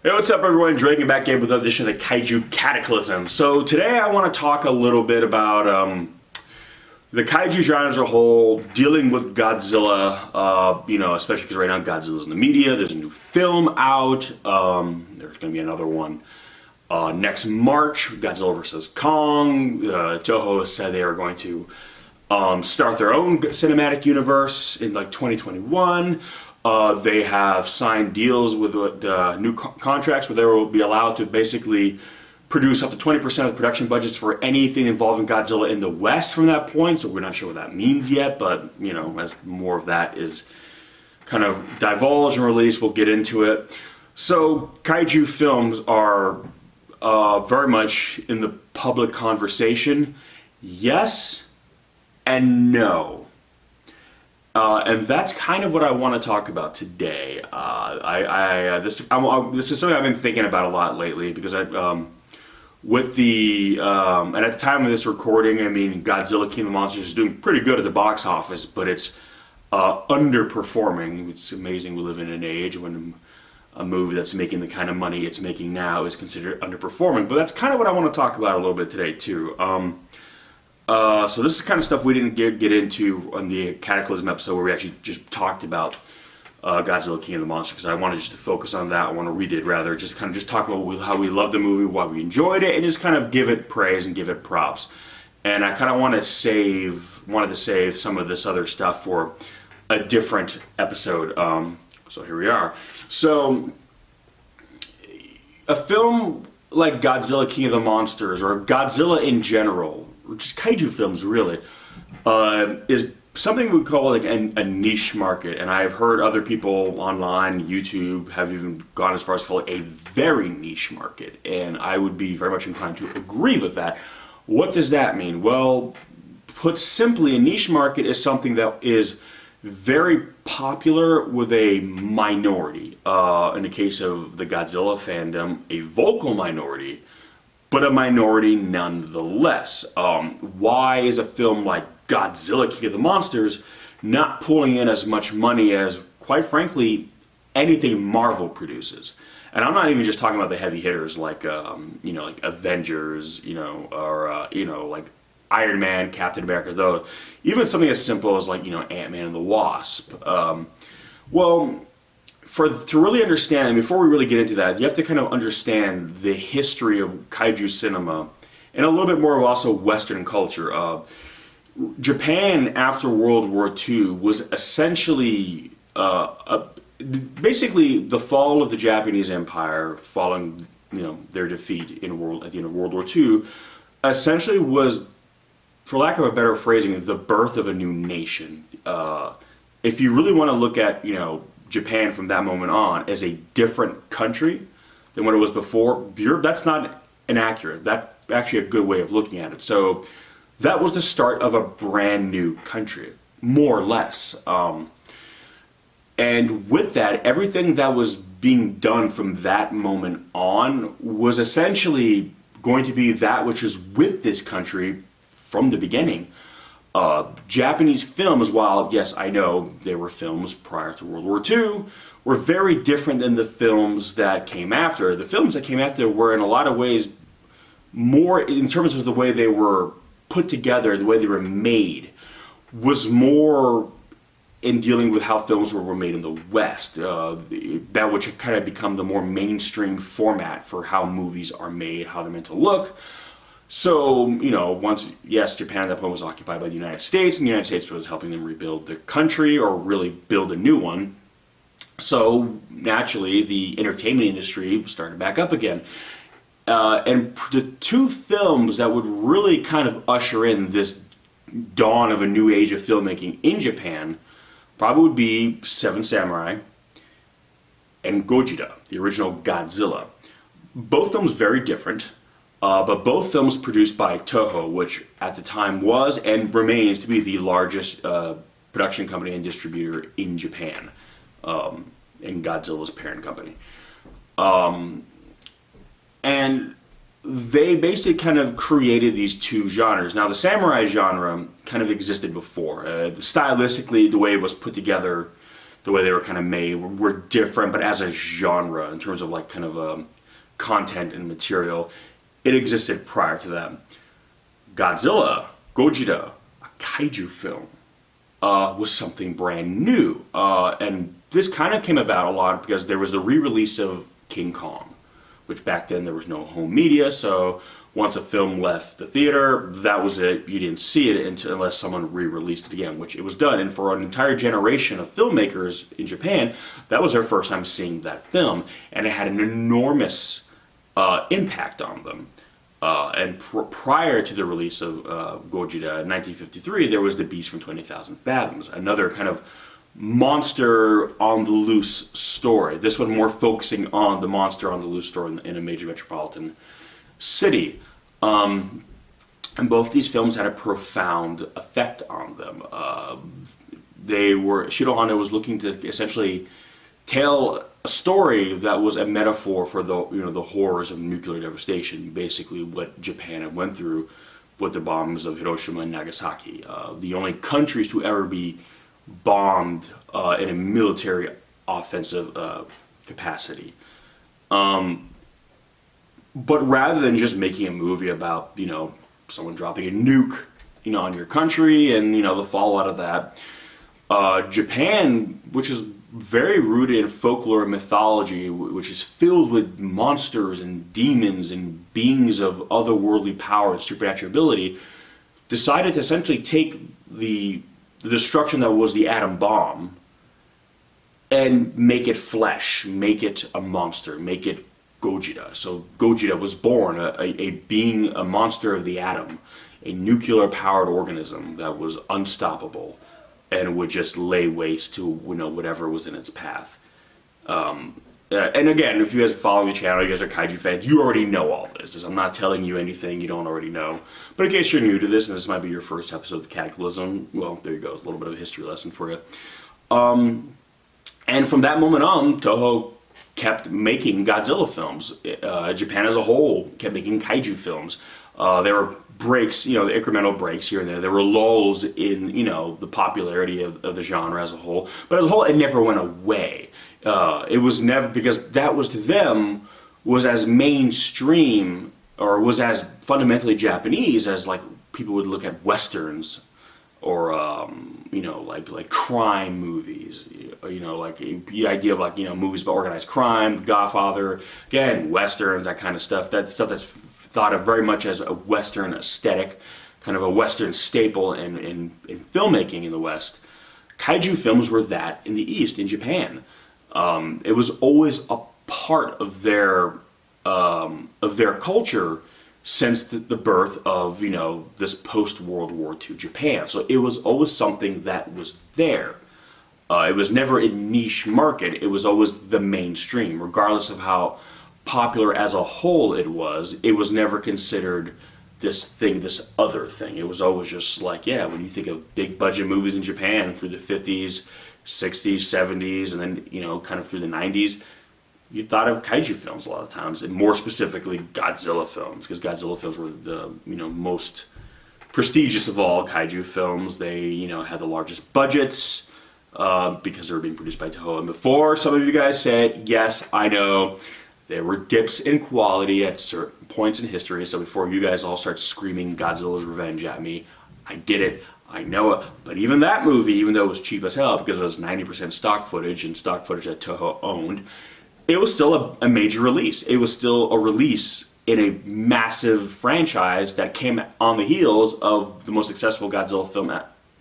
Hey, what's up everyone? DREAGEN back in with another edition of the Kaiju Cataclysm. So today I want to talk a little bit about the Kaiju genre as a whole, dealing with Godzilla, especially because right now Godzilla's in the media. There's a new film out. There's going to be another one next March, Godzilla vs. Kong. Toho has said they are going to start their own cinematic universe in like 2021. They have signed deals with new contracts where they will be allowed to basically produce up to 20% of production budgets for anything involving Godzilla in the West from that point. So we're not sure what that means yet, but as more of that is kind of divulged and released, we'll get into it. So Kaiju films are very much in the public conversation. Yes and no. And that's kind of what I want to talk about today. This is something I've been thinking about a lot lately because and at the time of this recording, I mean, Godzilla King of the Monsters is doing pretty good at the box office, but it's underperforming. It's amazing we live in an age when a movie that's making the kind of money it's making now is considered underperforming. But that's kind of what I want to talk about a little bit today too. So this is the kind of stuff we didn't get into on the Cataclysm episode where we actually just talked about Godzilla King of the Monsters, because I wanted just to focus on that. We did rather just talk about how we loved the movie, why we enjoyed it, and just kind of give it praise and give it props. And I kind of wanted to save some of this other stuff for a different episode. So here we are. So a film like Godzilla King of the Monsters, or Godzilla in general, or just kaiju films really, is something we call like a niche market. And I've heard other people online, YouTube, have even gone as far as to call it a very niche market. And I would be very much inclined to agree with that. What does that mean? Well, put simply, a niche market is something that is very popular with a minority. In the case of the Godzilla fandom, a vocal minority, but a minority nonetheless. Why is a film like Godzilla King of the Monsters not pulling in as much money as, quite frankly, anything Marvel produces? And I'm not even just talking about the heavy hitters like like Avengers, or like Iron Man, Captain America, though. Even something as simple as like Ant-Man and the Wasp. To really understand, and before we really get into that, you have to kind of understand the history of kaiju cinema and a little bit more of also Western culture. Japan after World War II was essentially basically the fall of the Japanese Empire following their defeat at the end of World War II. Essentially was, for lack of a better phrasing, the birth of a new nation. If you really want to look at Japan from that moment on as a different country than what it was before, that's not inaccurate. That's actually a good way of looking at it. So that was the start of a brand new country, more or less. And with that, everything that was being done from that moment on was essentially going to be that which is with this country from the beginning. Japanese films, while yes, I know they were films prior to World War II, were very different than the films that came after. The films that came after were in a lot of ways more, in terms of the way they were put together, the way they were made, was more in dealing with how films were made in the West. That which had kind of become the more mainstream format for how movies are made, how they're meant to look. So, once, yes, Japan at that point was occupied by the United States, and the United States was helping them rebuild the country or really build a new one. So, naturally, the entertainment industry started back up again. And the two films that would really kind of usher in this dawn of a new age of filmmaking in Japan probably would be Seven Samurai and Gogeta, the original Godzilla. Both films very different. But both films produced by Toho, which at the time was and remains to be the largest production company and distributor in Japan, and Godzilla's parent company. And they basically kind of created these two genres. Now, the samurai genre kind of existed before. Stylistically, the way it was put together the way they were kind of made were different, but as a genre, in terms of like kind of content and material, it existed prior to them. Godzilla, Gogeta, a kaiju film, was something brand new. And this kind of came about a lot because there was the re-release of King Kong, which back then there was no home media, so once a film left the theater, that was it. You didn't see it unless someone re-released it again, which it was done. And for an entire generation of filmmakers in Japan, that was their first time seeing that film, and it had an enormous impact on them. And prior to the release of Gogeta in 1953, there was The Beast from 20,000 Fathoms, another kind of monster on the loose story. This one more focusing on the monster on the loose story in a major metropolitan city. And both these films had a profound effect on them. Shiro Honda was looking to essentially tell a story that was a metaphor for the horrors of nuclear devastation, basically what Japan had went through with the bombs of Hiroshima and Nagasaki. The only countries to ever be bombed in a military offensive capacity. But rather than just making a movie about, someone dropping a nuke, on your country and, the fallout of that, Japan, which is very rooted in folklore and mythology, which is filled with monsters and demons and beings of otherworldly power and supernatural ability, decided to essentially take the destruction that was the atom bomb and make it flesh, make it a monster, make it Gogeta. So Gogeta was born a being, a monster of the atom, a nuclear-powered organism that was unstoppable and would just lay waste to whatever was in its path. And again, if you guys are following the channel, you guys are kaiju fans, you already know all this. I'm not telling you anything you don't already know. But in case you're new to this, and this might be your first episode of the CATACLYSM, well, there you go, it's a little bit of a history lesson for you. And from that moment on, Toho kept making Godzilla films. Japan as a whole kept making kaiju films. There were breaks, the incremental breaks here and there. There were lulls in, the popularity of the genre as a whole. But as a whole, it never went away. It was never, because that was to them, was as mainstream, or was as fundamentally Japanese as like people would look at Westerns, or like crime movies, like the idea of like movies about organized crime, The Godfather, again Westerns, that kind of stuff. That stuff that's thought of very much as a Western aesthetic, kind of a Western staple in filmmaking in the West. Kaiju films were that in the East, in Japan. It was always a part of their culture since the birth of, this post-World War II Japan. So it was always something that was there. It was never a niche market. It was always the mainstream. Regardless of how popular as a whole it was never considered this thing, this other thing. It was always just like, yeah, when you think of big budget movies in Japan through the 50s, 60s, 70s, and then, kind of through the 90s, you thought of kaiju films a lot of times, and more specifically Godzilla films, because Godzilla films were the most prestigious of all kaiju films. They had the largest budgets because they were being produced by Toho. And before some of you guys said, yes, I know there were dips in quality at certain points in history. So before you guys all start screaming Godzilla's Revenge at me, I get it. I know it, but even that movie, even though it was cheap as hell because it was 90% stock footage and stock footage that Toho owned, it was still a major release. It was still a release in a massive franchise that came on the heels of the most successful Godzilla film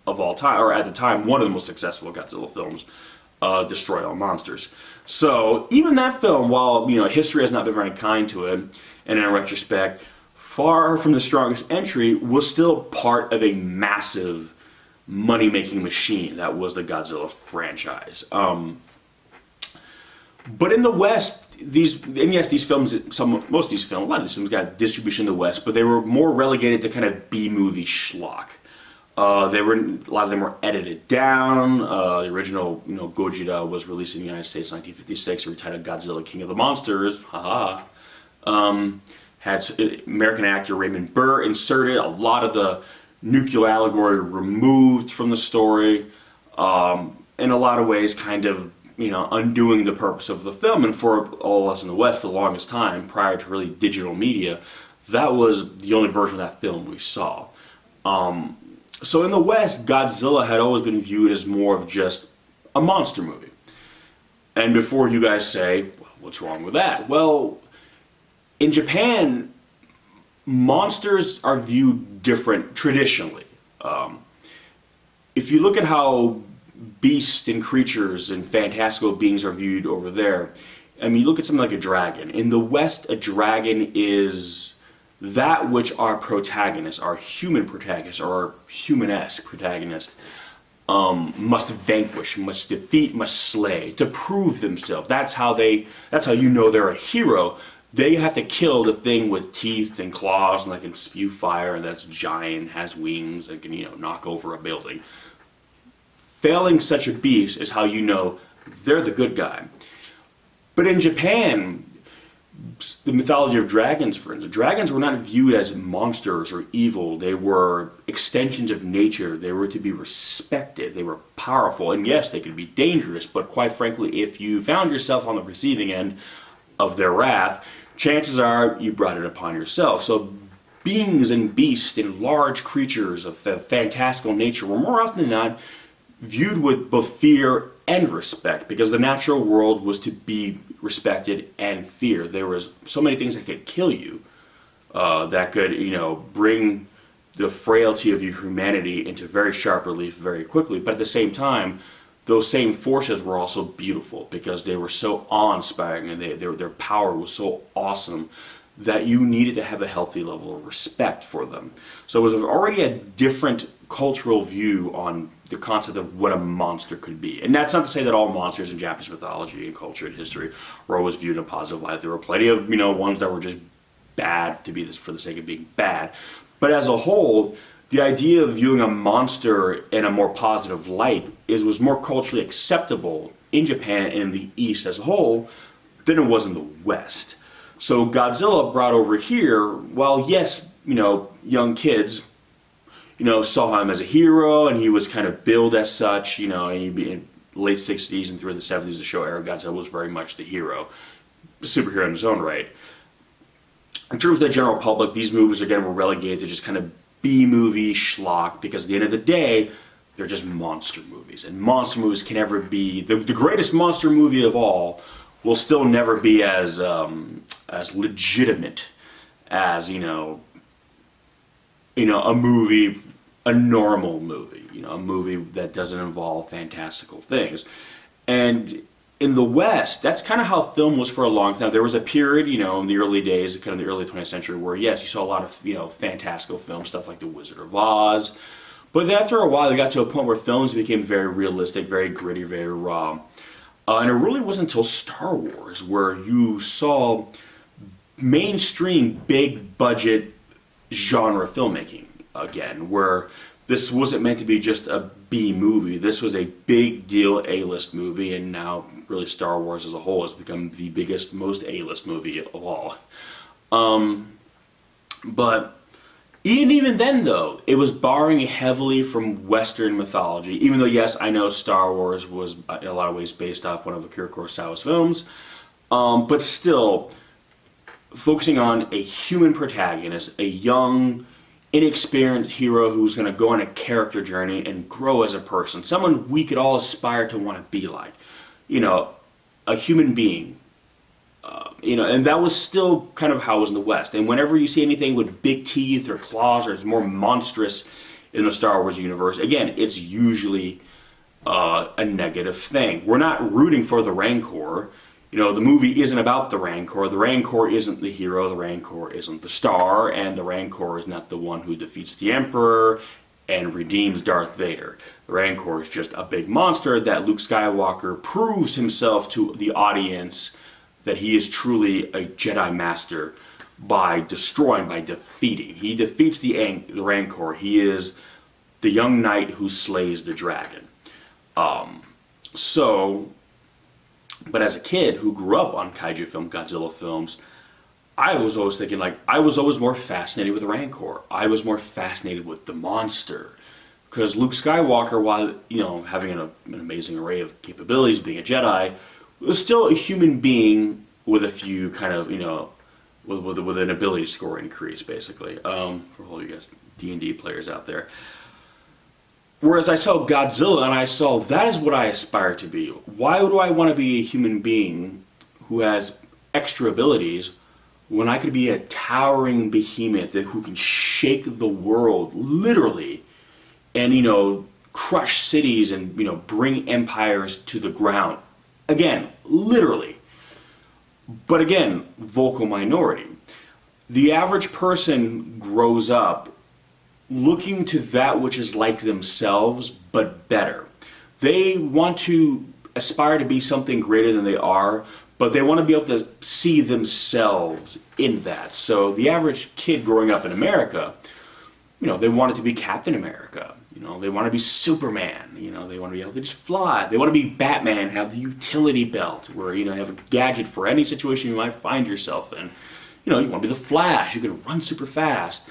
of all time, or at the time, one of the most successful Godzilla films, Destroy All Monsters. So even that film, while history has not been very kind to it, and in retrospect, far from the strongest entry, was still part of a massive money-making machine that was the Godzilla franchise. But in the West, these films, a lot of these films got distribution in the West, but they were more relegated to kind of B-movie schlock. A lot of them were edited down. The original, Gogeta was released in the United States in 1956, retitled Godzilla King of the Monsters. Haha. Had American actor Raymond Burr inserted, a lot of the nuclear allegory removed from the story. And in a lot of ways kind of, undoing the purpose of the film. And for all of us in the West, for the longest time, prior to really digital media, that was the only version of that film we saw. So in the West, Godzilla had always been viewed as more of just a monster movie. And before you guys say, well, what's wrong with that? Well, in Japan, monsters are viewed different traditionally. If you look at how beasts and creatures and fantastical beings are viewed over there, I mean, you look at something like a dragon. In the West, a dragon is that which our protagonist, our human protagonist, or our human-esque protagonist, must vanquish, must defeat, must slay to prove themselves. That's how you know they're a hero. They have to kill the thing with teeth and claws and that can spew fire, and that's giant, has wings, and can knock over a building. Failing such a beast is how you know they're the good guy. But in Japan, the mythology of dragons, for instance, dragons were not viewed as monsters or evil. They were extensions of nature. They were to be respected. They were powerful. And yes, they could be dangerous, but quite frankly, if you found yourself on the receiving end of their wrath, chances are you brought it upon yourself. So beings and beasts and large creatures of fantastical nature were more often than not viewed with both fear and respect, because the natural world was to be respected and feared. There was so many things that could kill you, that could, bring the frailty of your humanity into very sharp relief very quickly. But at the same time, those same forces were also beautiful because they were so awe-inspiring and their power was so awesome that you needed to have a healthy level of respect for them. So it was already a different cultural view on the concept of what a monster could be. And that's not to say that all monsters in Japanese mythology and culture and history were always viewed in a positive light. There were plenty of, ones that were just bad to be this for the sake of being bad. But as a whole, the idea of viewing a monster in a more positive light was more culturally acceptable in Japan and in the East as a whole than it was in the West. So Godzilla brought over here, while yes, young kids, saw him as a hero, and he was kind of billed as such, and he'd be in the late 60s and through the 70s, the show era, Godzilla was very much the hero, superhero in his own right. In terms of the general public, these movies, again, were relegated to just kind of B-movie schlock, because at the end of the day, they're just monster movies. And monster movies can never be, the greatest monster movie of all will still never be as legitimate as, a movie, a normal movie, a movie that doesn't involve fantastical things. And in the West, that's kind of how film was for a long time. There was a period, in the early days, kind of the early 20th century, where yes, you saw a lot of, fantastical film, stuff like The Wizard of Oz. But then after a while, they got to a point where films became very realistic, very gritty, very raw. And it really wasn't until Star Wars where you saw mainstream, big budget genre filmmaking again, where this wasn't meant to be just a B movie. This was a big deal A-list movie, and now really Star Wars as a whole has become the biggest, most A-list movie of all. But even then, though, it was borrowing heavily from Western mythology, even though, yes, I know Star Wars was in a lot of ways based off one of Akira Kurosawa's films, but still, focusing on a human protagonist, a young, inexperienced hero who's going to go on a character journey and grow as a person, someone we could all aspire to want to be like, a human being. And that was still kind of how it was in the West. And whenever you see anything with big teeth or claws or it's more monstrous in the Star Wars universe, again, it's usually a negative thing. We're not rooting for the Rancor. The movie isn't about the Rancor. The Rancor isn't the hero. The Rancor isn't the star. And the Rancor is not the one who defeats the Emperor and redeems Darth Vader. The Rancor is just a big monster that Luke Skywalker proves himself to the audience that he is truly a Jedi Master by destroying, by defeating. He defeats the Rancor. He is the young knight who slays the dragon. But as a kid who grew up on Kaiju film, Godzilla films, I was always thinking, I was always more fascinated with the Rancor. I was more fascinated with the monster Because Luke Skywalker, while having an amazing array of capabilities, being a Jedi, was still a human being with a few kind of with an ability score increase, basically. For all you guys D&D players out there. Whereas I saw Godzilla and I saw that is what I aspire to be. Why do I want to be a human being who has extra abilities when I could be a towering behemoth who can shake the world, literally, and crush cities and bring empires to the ground? Again, literally. But again, vocal minority. The average person grows up looking to that which is like themselves, but better. They want to aspire to be something greater than they are, but they want to be able to see themselves in that. So the average kid growing up in America, they want it to be Captain America. They want to be Superman. They want to be able to just fly. They want to be Batman, have the utility belt, where you have a gadget for any situation you might find yourself in. You want to be the Flash. You can run super fast.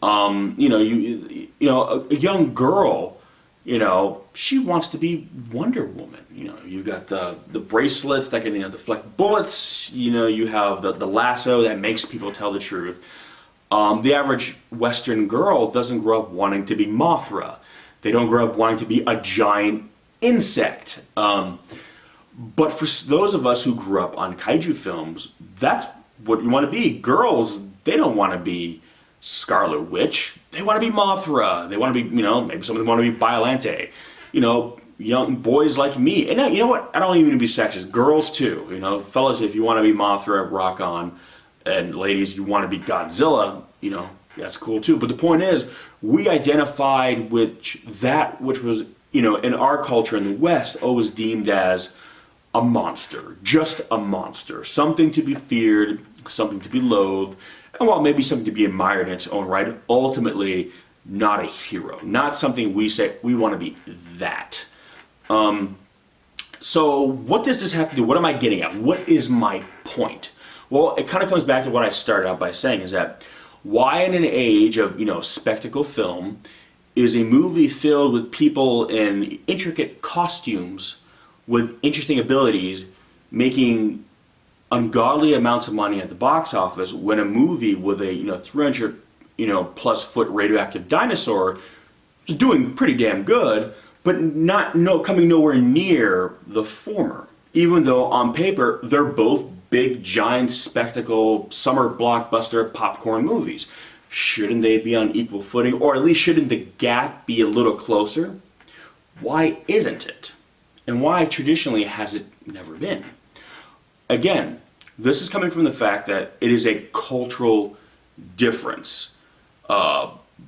A young girl, she wants to be Wonder Woman. You've got the bracelets that can deflect bullets. You have the lasso that makes people tell the truth. The average Western girl doesn't grow up wanting to be Mothra. They don't grow up wanting to be a giant insect. But for those of us who grew up on kaiju films, that's what you want to be. Girls, they don't want to be Scarlet Witch. They want to be Mothra. They want to be, maybe some of them want to be Biollante. Young boys like me. And you know what? I don't even be sexist. Girls too. Fellas, if you want to be Mothra, rock on. And ladies, you want to be Godzilla, that's cool too. But the point is, we identified with that which was, in our culture in the West, always deemed as a monster. Just a monster. Something to be feared, something to be loathed, and while maybe something to be admired in its own right, ultimately not a hero. Not something we say, we want to be that. So what does this have to do? What am I getting at? What is my point? Well, it kind of comes back to what I started out by saying, is that why in an age of, spectacle film is a movie filled with people in intricate costumes with interesting abilities making ungodly amounts of money at the box office, when a movie with a 300 plus foot radioactive dinosaur is doing pretty damn good, but coming nowhere near the former, even though on paper they're both big giant spectacle summer blockbuster popcorn movies. Shouldn't they be on equal footing, or at least shouldn't the gap be a little closer? Why isn't it? And why traditionally has it never been? Again, this is coming from the fact that it is a cultural difference.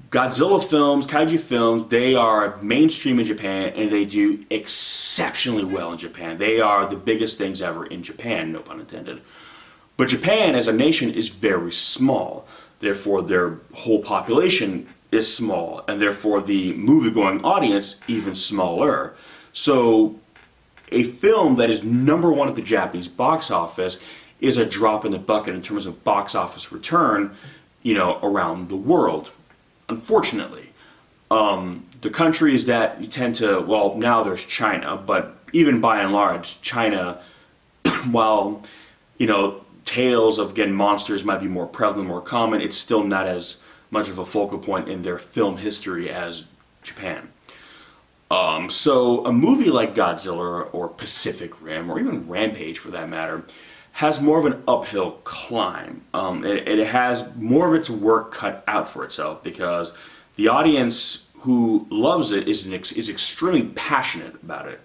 Godzilla films, kaiju films, they are mainstream in Japan and they do exceptionally well in Japan. They are the biggest things ever in Japan, no pun intended. But Japan as a nation is very small. Therefore, their whole population is small, and therefore the movie-going audience even smaller. So a film that is #1 at the Japanese box office is a drop in the bucket in terms of box office return, around the world. Unfortunately, the countries that you tend to, well, now there's China, but even by and large, China, while, tales of, again, monsters might be more prevalent, more common, it's still not as much of a focal point in their film history as Japan. So a movie like Godzilla or Pacific Rim, or even Rampage for that matter, has more of an uphill climb. It has more of its work cut out for itself, because the audience who loves it is extremely passionate about it.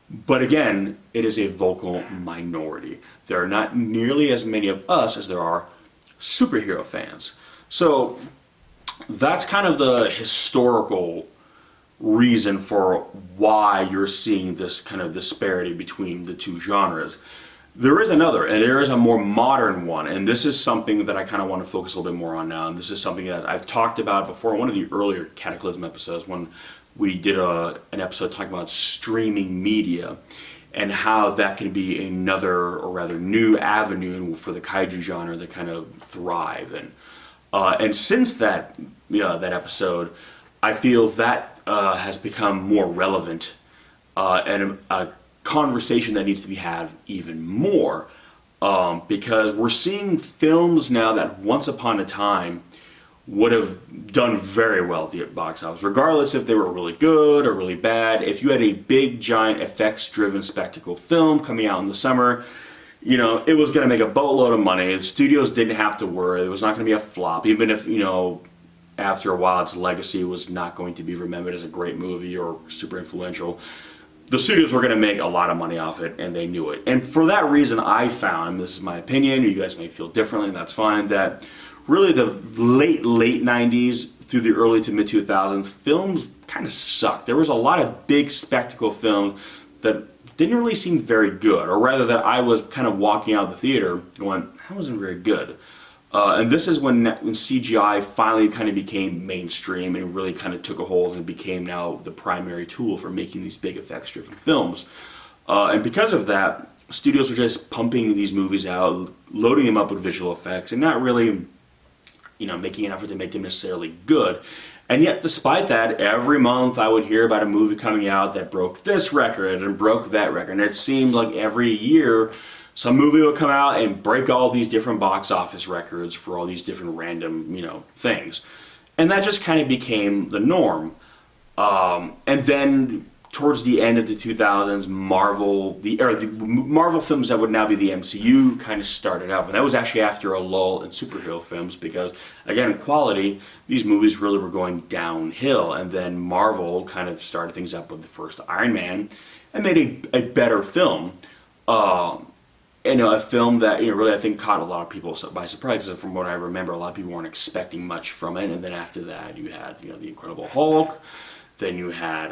But again, it is a vocal minority. There are not nearly as many of us as there are superhero fans. So that's kind of the historical reason for why you're seeing this kind of disparity between the two genres. There is another, and there is a more modern one, and this is something that I kind of want to focus a little bit more on now, and this is something that I've talked about before in one of the earlier Cataclysm episodes, when we did an episode talking about streaming media and how that can be another, or rather new avenue for the kaiju genre to kind of thrive. And since that episode, I feel that has become more relevant and a conversation that needs to be had even more because we're seeing films now that once upon a time would have done very well at the box office, regardless if they were really good or really bad. If you had a big, giant, effects-driven spectacle film coming out in the summer, you know, it was going to make a boatload of money. The studios didn't have to worry. It was not going to be a flop, even if, you know, after a while its legacy was not going to be remembered as a great movie or super influential. The studios were going to make a lot of money off it, and they knew it. And for that reason, I found, this is my opinion, you guys may feel differently, and that's fine, that really the late 90s through the early to mid 2000s, films kind of sucked. There was a lot of big spectacle films that didn't really seem very good, or rather that I was kind of walking out of the theater going, that wasn't very good. And this is when CGI finally kind of became mainstream and really kind of took a hold and became now the primary tool for making these big effects-driven films. And because of that, studios were just pumping these movies out, loading them up with visual effects, and not really, you know, making an effort to make them necessarily good. And yet, despite that, every month I would hear about a movie coming out that broke this record and broke that record. And it seemed like every year some movie would come out and break all these different box office records for all these different random, you know, things. And that just kind of became the norm. And then towards the end of the 2000s, the Marvel films that would now be the MCU kind of started up. And that was actually after a lull in superhero films because, again, quality, these movies really were going downhill. And then Marvel kind of started things up with the first Iron Man and made a better film. You know, a film that, you know, really I think caught a lot of people by surprise. Because from what I remember, a lot of people weren't expecting much from it. And then after that, you had, you know, the Incredible Hulk. Then you had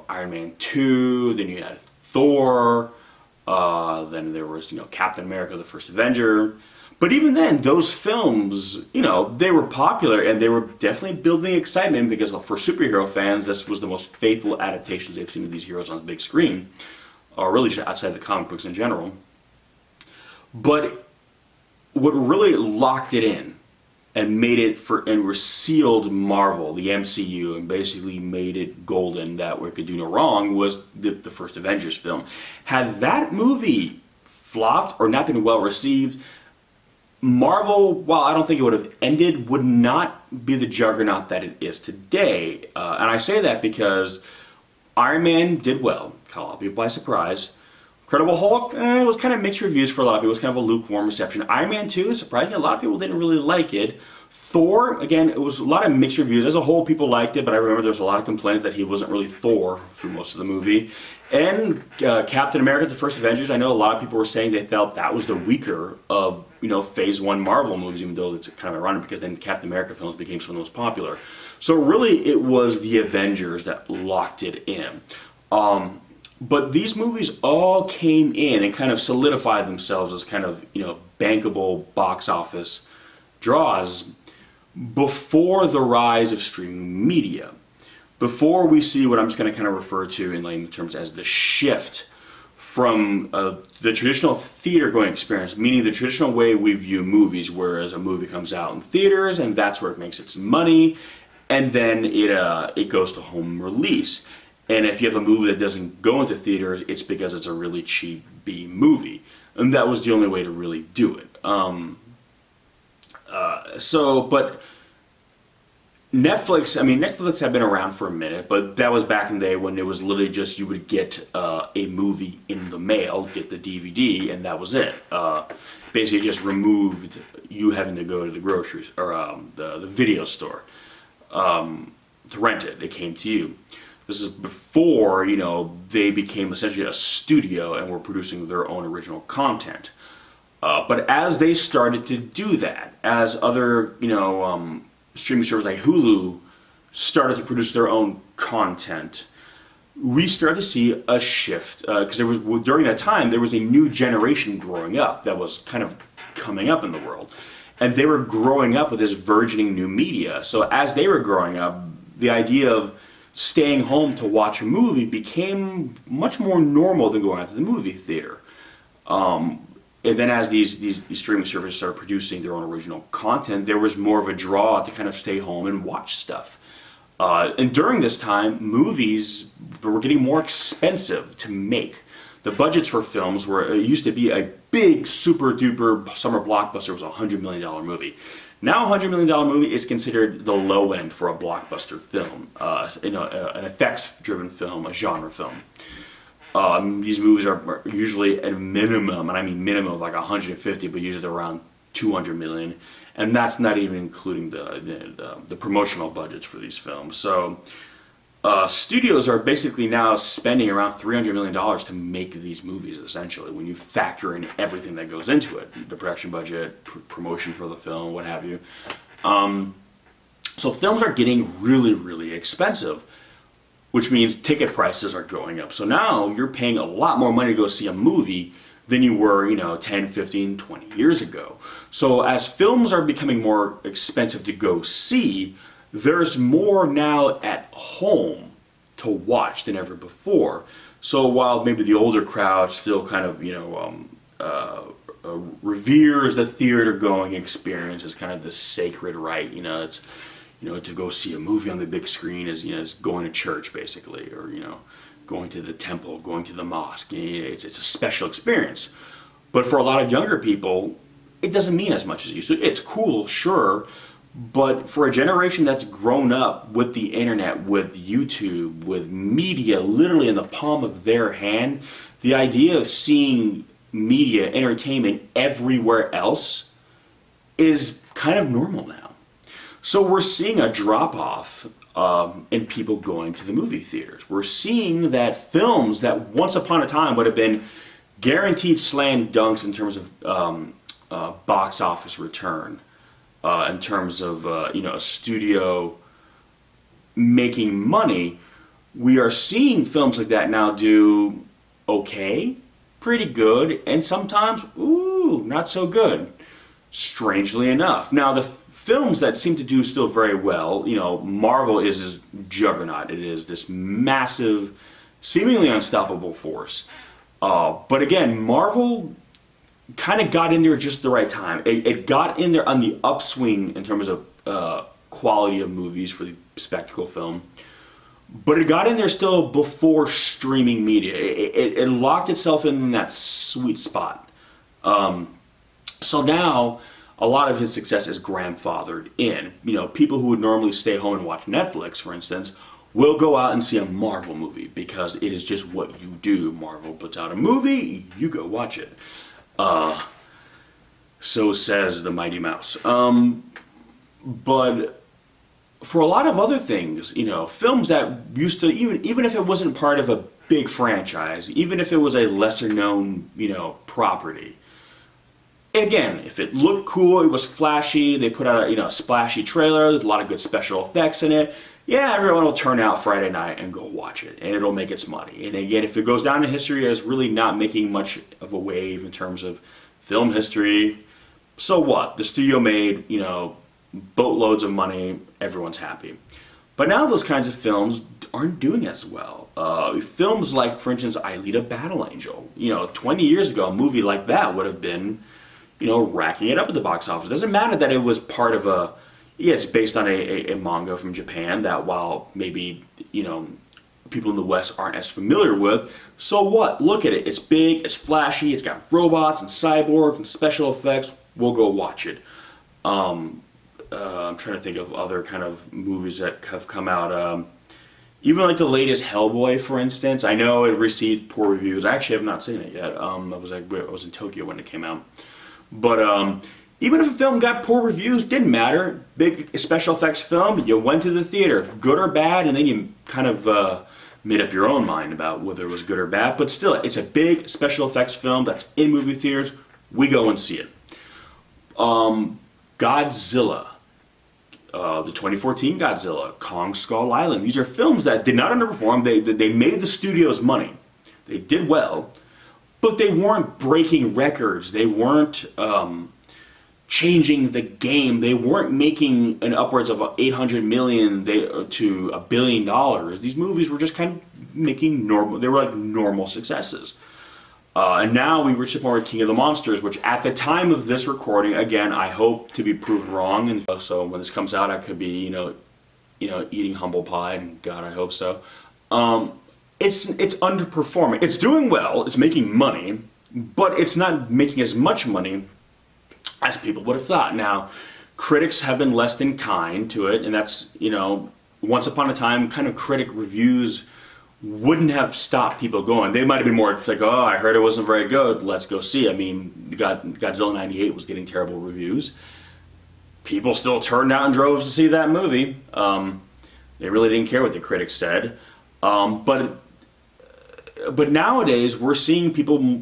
Iron Man 2. Then you had Thor. Then there was, you know, Captain America: The First Avenger. But even then, those films, you know, they were popular and they were definitely building excitement because for superhero fans, this was the most faithful adaptations they've seen of these heroes on the big screen, or really outside the comic books in general. But what really locked it in and made it and sealed Marvel, the MCU, and basically made it golden that we could do no wrong was the first Avengers film. Had that movie flopped or not been well received, Marvel, while I don't think it would have ended, would not be the juggernaut that it is today. And I say that because Iron Man did well, caught a lot of people by surprise. Incredible Hulk, it was kind of mixed reviews for a lot of people. It was kind of a lukewarm reception. Iron Man 2, surprisingly, a lot of people didn't really like it. Thor, again, it was a lot of mixed reviews. As a whole, people liked it, but I remember there was a lot of complaints that he wasn't really Thor through most of the movie. And Captain America: The First Avengers, I know a lot of people were saying they felt that was the weaker of, you know, Phase 1 Marvel movies, even though it's kind of ironic because then Captain America films became some of the most popular. So really, it was the Avengers that locked it in. But these movies all came in and kind of solidified themselves as kind of, you know, bankable box office draws before the rise of streaming media. Before we see what I'm just going to kind of refer to in layman terms as the shift from the traditional theater-going experience, meaning the traditional way we view movies, whereas a movie comes out in theaters and that's where it makes its money, and then it goes to home release. And if you have a movie that doesn't go into theaters, it's because it's a really cheap B movie. And that was the only way to really do it. But Netflix had been around for a minute, but that was back in the day when it was literally just you would get a movie in the mail, get the DVD, and that was it. Basically just removed you having to go to the groceries or the video store to rent it. It came to you. This is before, you know, they became essentially a studio and were producing their own original content. But as they started to do that, as other, you know, streaming services like Hulu started to produce their own content, we started to see a shift. Because during that time, there was a new generation growing up that was kind of coming up in the world. And they were growing up with this burgeoning new media. So as they were growing up, the idea of staying home to watch a movie became much more normal than going out to the movie theater. And then as these streaming services started producing their own original content, there was more of a draw to kind of stay home and watch stuff. And during this time, movies were getting more expensive to make. The budgets for films were, it used to be a big, super duper summer blockbuster was a $100 million movie. Now a $100 million movie is considered the low end for a blockbuster film, an effects-driven film, a genre film. These movies are usually at a minimum, and I mean minimum of like 150, but usually around 200 million, and that's not even including the promotional budgets for these films. So studios are basically now spending around $300 million to make these movies, essentially, when you factor in everything that goes into it, the production budget, promotion for the film, what have you. So films are getting really, really expensive, which means ticket prices are going up. So now you're paying a lot more money to go see a movie than you were, 10, 15, 20 years ago. So as films are becoming more expensive to go see, there's more now at home to watch than ever before. So while maybe the older crowd still kind of, reveres the theater-going experience as kind of the sacred right, it's, to go see a movie on the big screen is going to church, basically, or, going to the temple, going to the mosque. It's a special experience. But for a lot of younger people, it doesn't mean as much as it used to. It's cool, sure, but for a generation that's grown up with the internet, with YouTube, with media literally in the palm of their hand, the idea of seeing media, entertainment everywhere else is kind of normal now. So we're seeing a drop-off in people going to the movie theaters. We're seeing that films that once upon a time would have been guaranteed slam dunks in terms of box office return, in terms of a studio making money, we are seeing films like that now do okay, pretty good, and sometimes, ooh, not so good, strangely enough. Now, the films that seem to do still very well, Marvel is this juggernaut. It is this massive, seemingly unstoppable force. But again, Marvel kind of got in there just at the right time. It got in there on the upswing in terms of quality of movies for the spectacle film. But it got in there still before streaming media. It locked itself in that sweet spot. So now, a lot of its success is grandfathered in. People who would normally stay home and watch Netflix, for instance, will go out and see a Marvel movie because it is just what you do. Marvel puts out a movie, you go watch it. So says the Mighty Mouse. But for a lot of other things, films that used to, even if it wasn't part of a big franchise, even if it was a lesser known, property, again, if it looked cool, it was flashy, they put out a splashy trailer, there's a lot of good special effects in it, yeah, everyone will turn out Friday night and go watch it, and it'll make its money. And again, if it goes down in history as really not making much of a wave in terms of film history, so what? The studio made, boatloads of money, everyone's happy. But now those kinds of films aren't doing as well. Films like, for instance, Alita Battle Angel, 20 years ago, a movie like that would have been, racking it up at the box office. It doesn't matter that it was part of it's based on a manga from Japan that while maybe, people in the West aren't as familiar with, so what? Look at it. It's big, it's flashy, it's got robots and cyborgs and special effects. We'll go watch it. I'm trying to think of other kind of movies that have come out. Even like the latest Hellboy, for instance. I know it received poor reviews. I actually have not seen it yet. I was in Tokyo when it came out. But even if a film got poor reviews, didn't matter. Big special effects film, you went to the theater, good or bad, and then you kind of made up your own mind about whether it was good or bad. But still, it's a big special effects film that's in movie theaters. We go and see it. Godzilla, the 2014 Godzilla, Kong Skull Island. These are films that did not underperform. They made the studios money. They did well, but they weren't breaking records. They weren't changing the game. They weren't making an upwards of 800 million to $1 billion. These movies were just kind of making normal. They were like normal successes. And now we reach the point with King of the Monsters, which at the time of this recording, again, I hope to be proven wrong. And so when this comes out, I could be, eating humble pie, and God, I hope so. It's underperforming. It's doing well. It's making money, but it's not making as much money as people would have thought. Now, critics have been less than kind to it, and that's, once upon a time, kind of critic reviews wouldn't have stopped people going. They might have been more like, oh, I heard it wasn't very good, let's go see. I mean, Godzilla 98 was getting terrible reviews. People still turned out and drove to see that movie. They really didn't care what the critics said. But nowadays, we're seeing people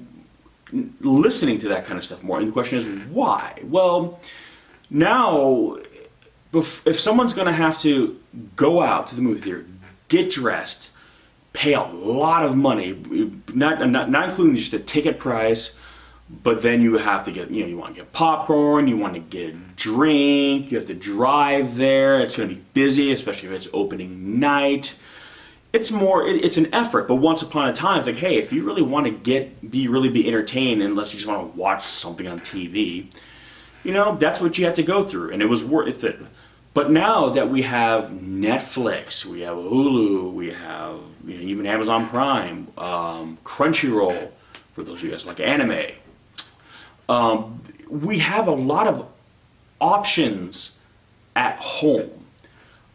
listening to that kind of stuff more. And the question is, why? Well, now, if someone's going to have to go out to the movie theater, get dressed, pay a lot of money, not including just the ticket price, but then you have to get, you want to get popcorn, you want to get a drink, you have to drive there, it's going to be busy, especially if it's opening night. It's an effort, but once upon a time, it's like, hey, if you really want to really be entertained, unless you just want to watch something on TV, that's what you have to go through, and it was worth it. But now that we have Netflix, we have Hulu, we have even Amazon Prime, Crunchyroll, for those of you guys who like anime, we have a lot of options at home.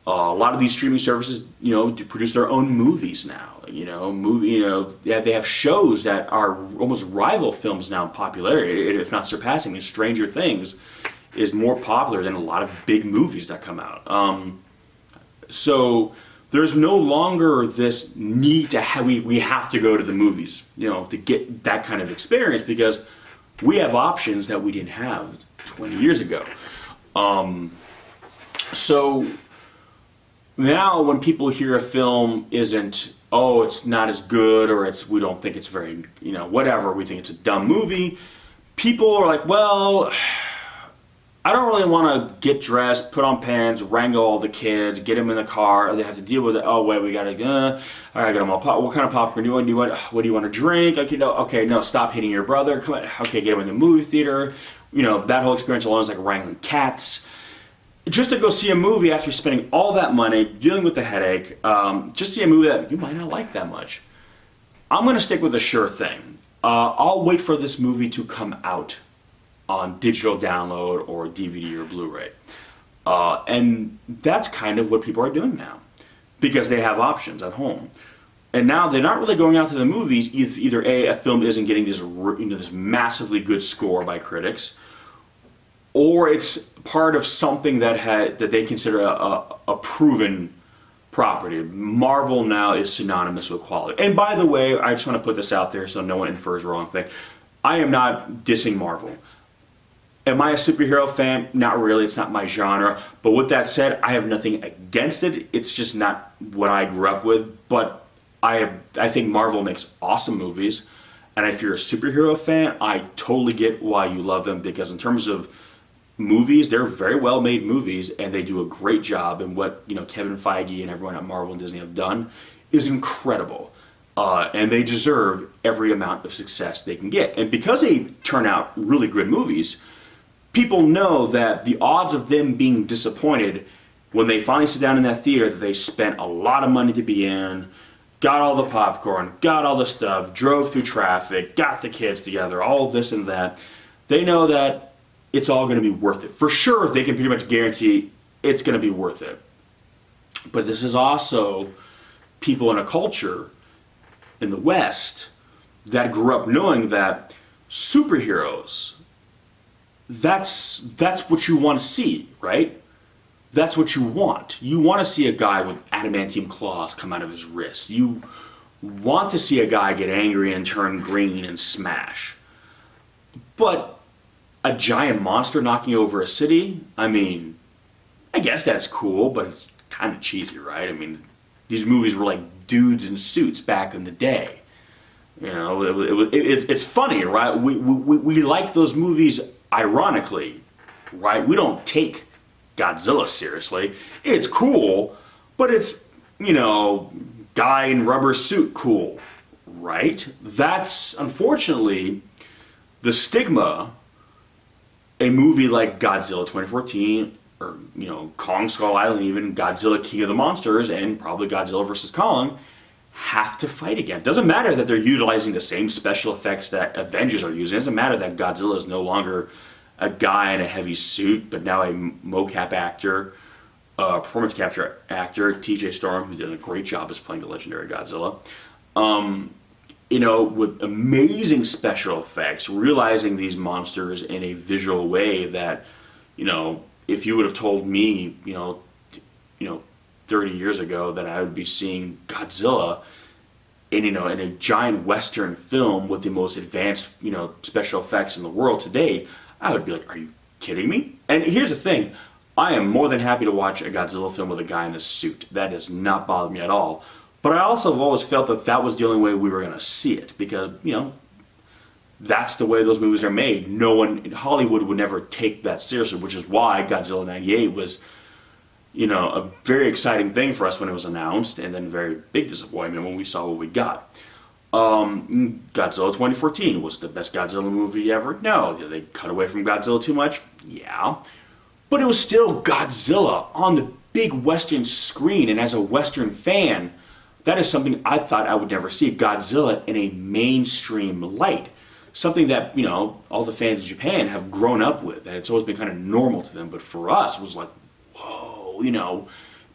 A lot of these streaming services, do produce their own movies now. They have shows that are almost rival films now in popularity, if not surpassing. I mean, Stranger Things is more popular than a lot of big movies that come out. So there's no longer this need to we have to go to the movies, to get that kind of experience, because we have options that we didn't have 20 years ago. So now when people hear a film isn't, it's not as good, or we don't think it's very, whatever, we think it's a dumb movie, people are like, well, I don't really want to get dressed, put on pants, wrangle all the kids, get them in the car, or they have to deal with it. Oh, wait, we got to, all right, I got them all what kind of popcorn do you want? What do you want to drink? Okay, no, stop hitting your brother. Come on, okay, get them in the movie theater. That whole experience alone is like wrangling cats. Just to go see a movie after spending all that money, dealing with the headache, just see a movie that you might not like that much. I'm going to stick with a sure thing. I'll wait for this movie to come out on digital download or DVD or Blu-ray. And that's kind of what people are doing now, because they have options at home. And now they're not really going out to the movies. Either a film isn't getting this massively good score by critics, or it's part of something that they consider a proven property. Marvel now is synonymous with quality. And by the way, I just want to put this out there so no one infers the wrong thing. I am not dissing Marvel. Am I a superhero fan? Not really. It's not my genre. But with that said, I have nothing against it. It's just not what I grew up with. But I think Marvel makes awesome movies. And if you're a superhero fan, I totally get why you love them, because in terms of movies, they're very well made movies, and they do a great job. And what Kevin Feige and everyone at Marvel and Disney have done is incredible. And they deserve every amount of success they can get. And because they turn out really good movies, people know that the odds of them being disappointed when they finally sit down in that theater that they spent a lot of money to be in, got all the popcorn, got all the stuff, drove through traffic, got the kids together, all this and that, they know that it's all going to be worth it. For sure, they can pretty much guarantee it's going to be worth it. But this is also people in a culture in the West that grew up knowing that superheroes, that's what you want to see, right? That's what you want. You want to see a guy with adamantium claws come out of his wrist. You want to see a guy get angry and turn green and smash. But a giant monster knocking over a city, I mean, I guess that's cool, but it's kind of cheesy, right? I mean, these movies were like dudes in suits back in the day. It's funny, right? We like those movies ironically, right? We don't take Godzilla seriously. It's cool, but it's, guy in rubber suit cool, right? That's, unfortunately, the stigma a movie like Godzilla 2014 or Kong Skull Island, even Godzilla King of the Monsters, and probably Godzilla versus Kong have to fight again. It doesn't matter that they're utilizing the same special effects that Avengers are using. It doesn't matter that Godzilla is no longer a guy in a heavy suit, but now a mocap actor, performance capture actor, TJ Storm, who's done a great job as playing the legendary Godzilla. With amazing special effects, realizing these monsters in a visual way that, if you would have told me, 30 years ago that I would be seeing Godzilla in a giant Western film with the most advanced, special effects in the world today, I would be like, are you kidding me? And here's the thing, I am more than happy to watch a Godzilla film with a guy in a suit. That does not bother me at all. But I also have always felt that that was the only way we were going to see it, because, that's the way those movies are made. No one in Hollywood would never take that seriously, which is why Godzilla 98 was, a very exciting thing for us when it was announced, and then very big disappointment when we saw what we got. Godzilla 2014, was it the best Godzilla movie ever? No. Did they cut away from Godzilla too much? Yeah. But it was still Godzilla on the big Western screen, and as a Western fan, that is something I thought I would never see, Godzilla in a mainstream light. Something that, all the fans in Japan have grown up with, and it's always been kind of normal to them. But for us, it was like, whoa,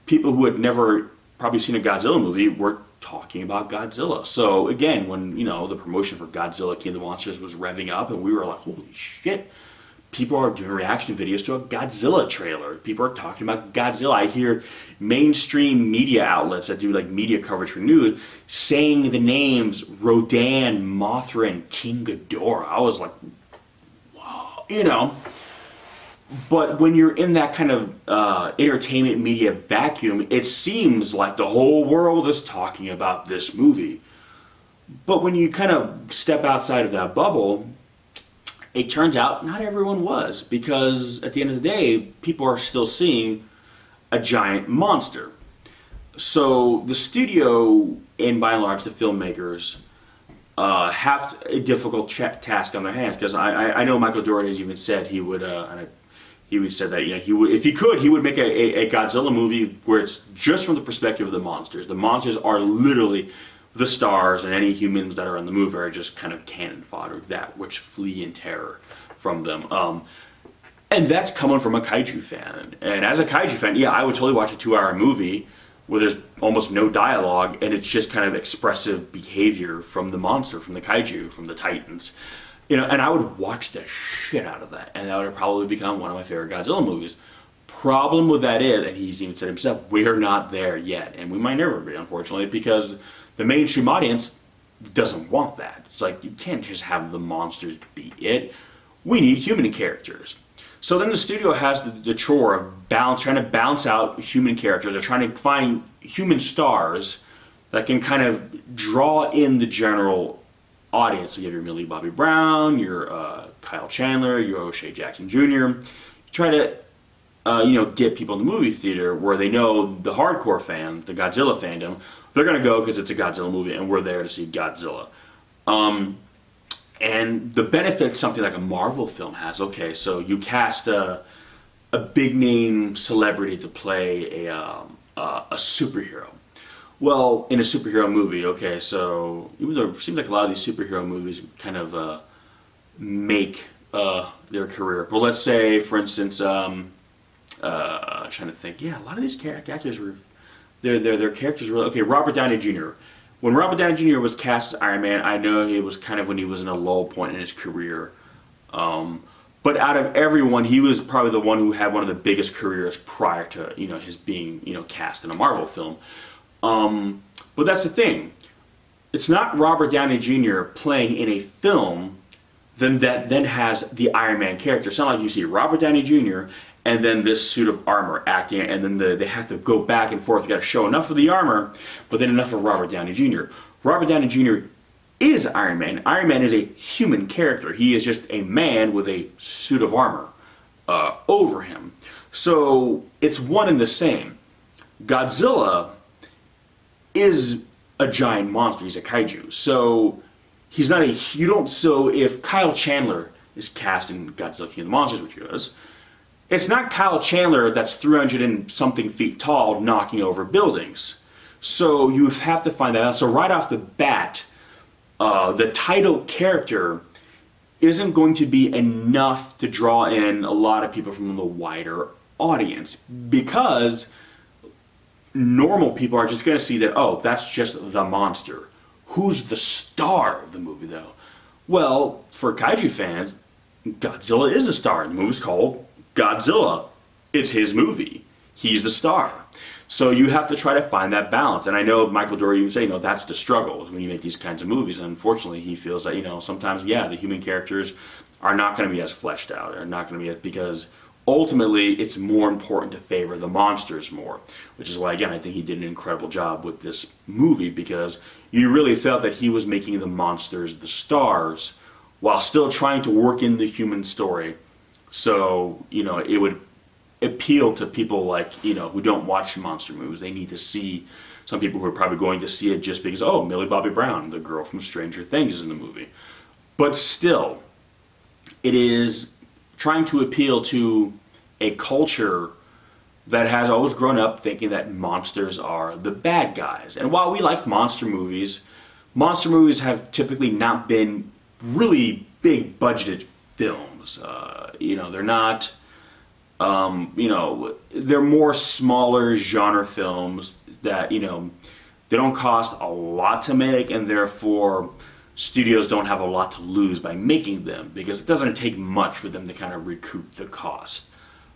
people who had never probably seen a Godzilla movie were talking about Godzilla. So again, when, the promotion for Godzilla King of the Monsters was revving up, and we were like, holy shit, people are doing reaction videos to a Godzilla trailer. People are talking about Godzilla. I hear mainstream media outlets that do media coverage for news saying the names Rodan, Mothra, and King Ghidorah. I was like, whoa, But when you're in that kind of entertainment media vacuum, it seems like the whole world is talking about this movie. But when you kind of step outside of that bubble, it turns out not everyone was, because at the end of the day, people are still seeing a giant monster. So the studio, and by and large the filmmakers, have a difficult task on their hands, because I know Michael Dougherty has even said he would said that he would, if he could, he would make a Godzilla movie where it's just from the perspective of the monsters. The monsters are literally the stars, and any humans that are in the movie are just kind of cannon fodder, that which flee in terror from them. And that's coming from a Kaiju fan. And as a Kaiju fan, yeah, I would totally watch a 2-hour movie where there's almost no dialogue, and it's just kind of expressive behavior from the monster, from the Kaiju, from the Titans. And I would watch the shit out of that, and that would probably become one of my favorite Godzilla movies. Problem with that is, and he's even said himself, we're not there yet, and we might never be, unfortunately, because the mainstream audience doesn't want that. It's like, you can't just have the monsters be it. We need human characters. So then the studio has the chore of trying to balance out human characters. They're trying to find human stars that can kind of draw in the general audience. So you have your Millie Bobby Brown, your Kyle Chandler, your O'Shea Jackson Jr. You try to get people in the movie theater where they know the hardcore fan, the Godzilla fandom, they're going to go because it's a Godzilla movie and we're there to see Godzilla. And the benefit something like a Marvel film has, okay, so you cast a big name celebrity to play a superhero. Well, in a superhero movie, okay, so even though it seems like a lot of these superhero movies kind of make their career. But let's say, for instance, I'm trying to think, yeah, a lot of these actors were, their characters were, okay, Robert Downey Jr. When Robert Downey Jr. was cast as Iron Man, I know it was kind of when he was in a low point in his career. But out of everyone, he was probably the one who had one of the biggest careers prior to his being cast in a Marvel film. But that's the thing. It's not Robert Downey Jr. playing in a film that then has the Iron Man character. It's not like you see Robert Downey Jr. and then this suit of armor acting, and then they have to go back and forth. You got to show enough of the armor, but then enough of Robert Downey Jr. Robert Downey Jr. is Iron Man. Iron Man is a human character. He is just a man with a suit of armor over him. So it's one and the same. Godzilla is a giant monster. He's a kaiju. So he's not so if Kyle Chandler is cast in Godzilla King of the Monsters, which he was, It's not Kyle Chandler that's 300 and something feet tall knocking over buildings. So you have to find that out. So right off the bat, the title character isn't going to be enough to draw in a lot of people from the wider audience, because normal people are just going to see that, oh, that's just the monster. Who's the star of the movie, though? Well, for Kaiju fans, Godzilla is the star. The movie's called Godzilla. It's his movie. He's the star. So you have to try to find that balance. And I know Michael Dory would say, that's the struggle when you make these kinds of movies. And unfortunately, he feels that, sometimes, the human characters are not going to be as fleshed out. They're not going to be because ultimately it's more important to favor the monsters more. Which is why, again, I think he did an incredible job with this movie, because you really felt that he was making the monsters the stars while still trying to work in the human story. So, it would appeal to people like, who don't watch monster movies. They need to see, some people who are probably going to see it just because, oh, Millie Bobby Brown, the girl from Stranger Things, is in the movie. But still, it is trying to appeal to a culture that has always grown up thinking that monsters are the bad guys. And while we like monster movies have typically not been really big budgeted films. They're not, they're more smaller genre films that, they don't cost a lot to make, and therefore studios don't have a lot to lose by making them, because it doesn't take much for them to kind of recoup the cost.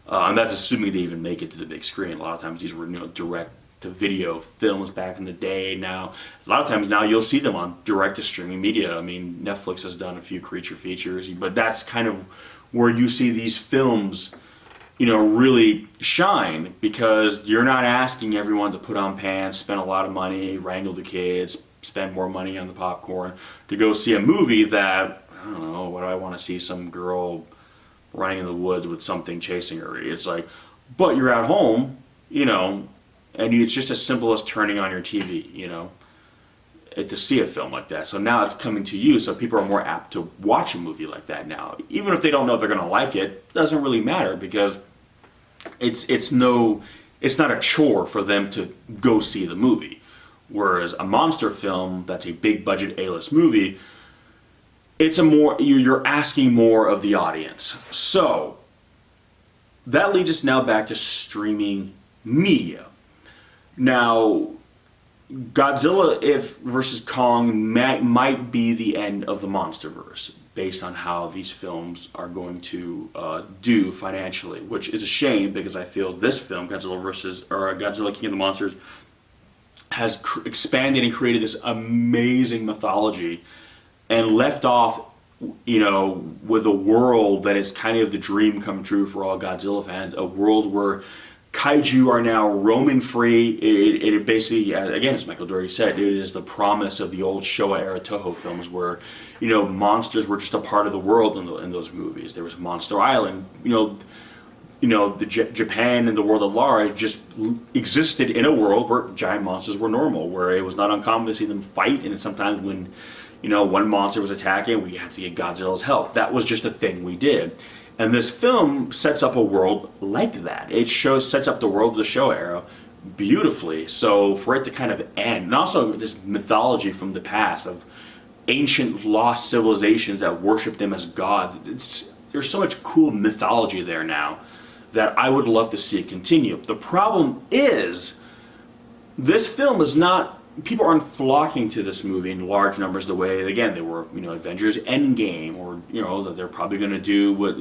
And that's assuming they even make it to the big screen. A lot of times these were, direct to video films back in the day. Now, a lot of times now you'll see them on direct to streaming media. I mean, Netflix has done a few creature features, but that's kind of where you see these films, really shine, because you're not asking everyone to put on pants, spend a lot of money, wrangle the kids, spend more money on the popcorn to go see a movie that, I don't know, what do I want to see some girl running in the woods with something chasing her? It's like, but you're at home, and it's just as simple as turning on your TV, to see a film like that. So now it's coming to you, so people are more apt to watch a movie like that now. Even if they don't know if they're going to like it, it doesn't really matter, because it's not a chore for them to go see the movie. Whereas a monster film that's a big budget A-list movie, it's you're asking more of the audience. So that leads us now back to streaming media. Now, Godzilla versus Kong might be the end of the MonsterVerse, based on how these films are going to do financially, which is a shame, because I feel this film, Godzilla King of the Monsters, has expanded and created this amazing mythology, and left off, with a world that is kind of the dream come true for all Godzilla fans, a world where Kaiju are now roaming free. It basically, again, as Michael Dougherty said, it is the promise of the old Showa-era Toho films where, monsters were just a part of the world in those movies. There was Monster Island, Japan and the world at large just existed in a world where giant monsters were normal, where it was not uncommon to see them fight, and sometimes when, one monster was attacking, we had to get Godzilla's help. That was just a thing we did. And this film sets up a world like that. It sets up the world of the Showa era beautifully. So for it to kind of end, and also this mythology from the past of ancient lost civilizations that worship them as God, there's so much cool mythology there now that I would love to see it continue. The problem is, this film is not, people aren't flocking to this movie in large numbers the way, again, they were, Avengers Endgame, or, that they're probably going to do what,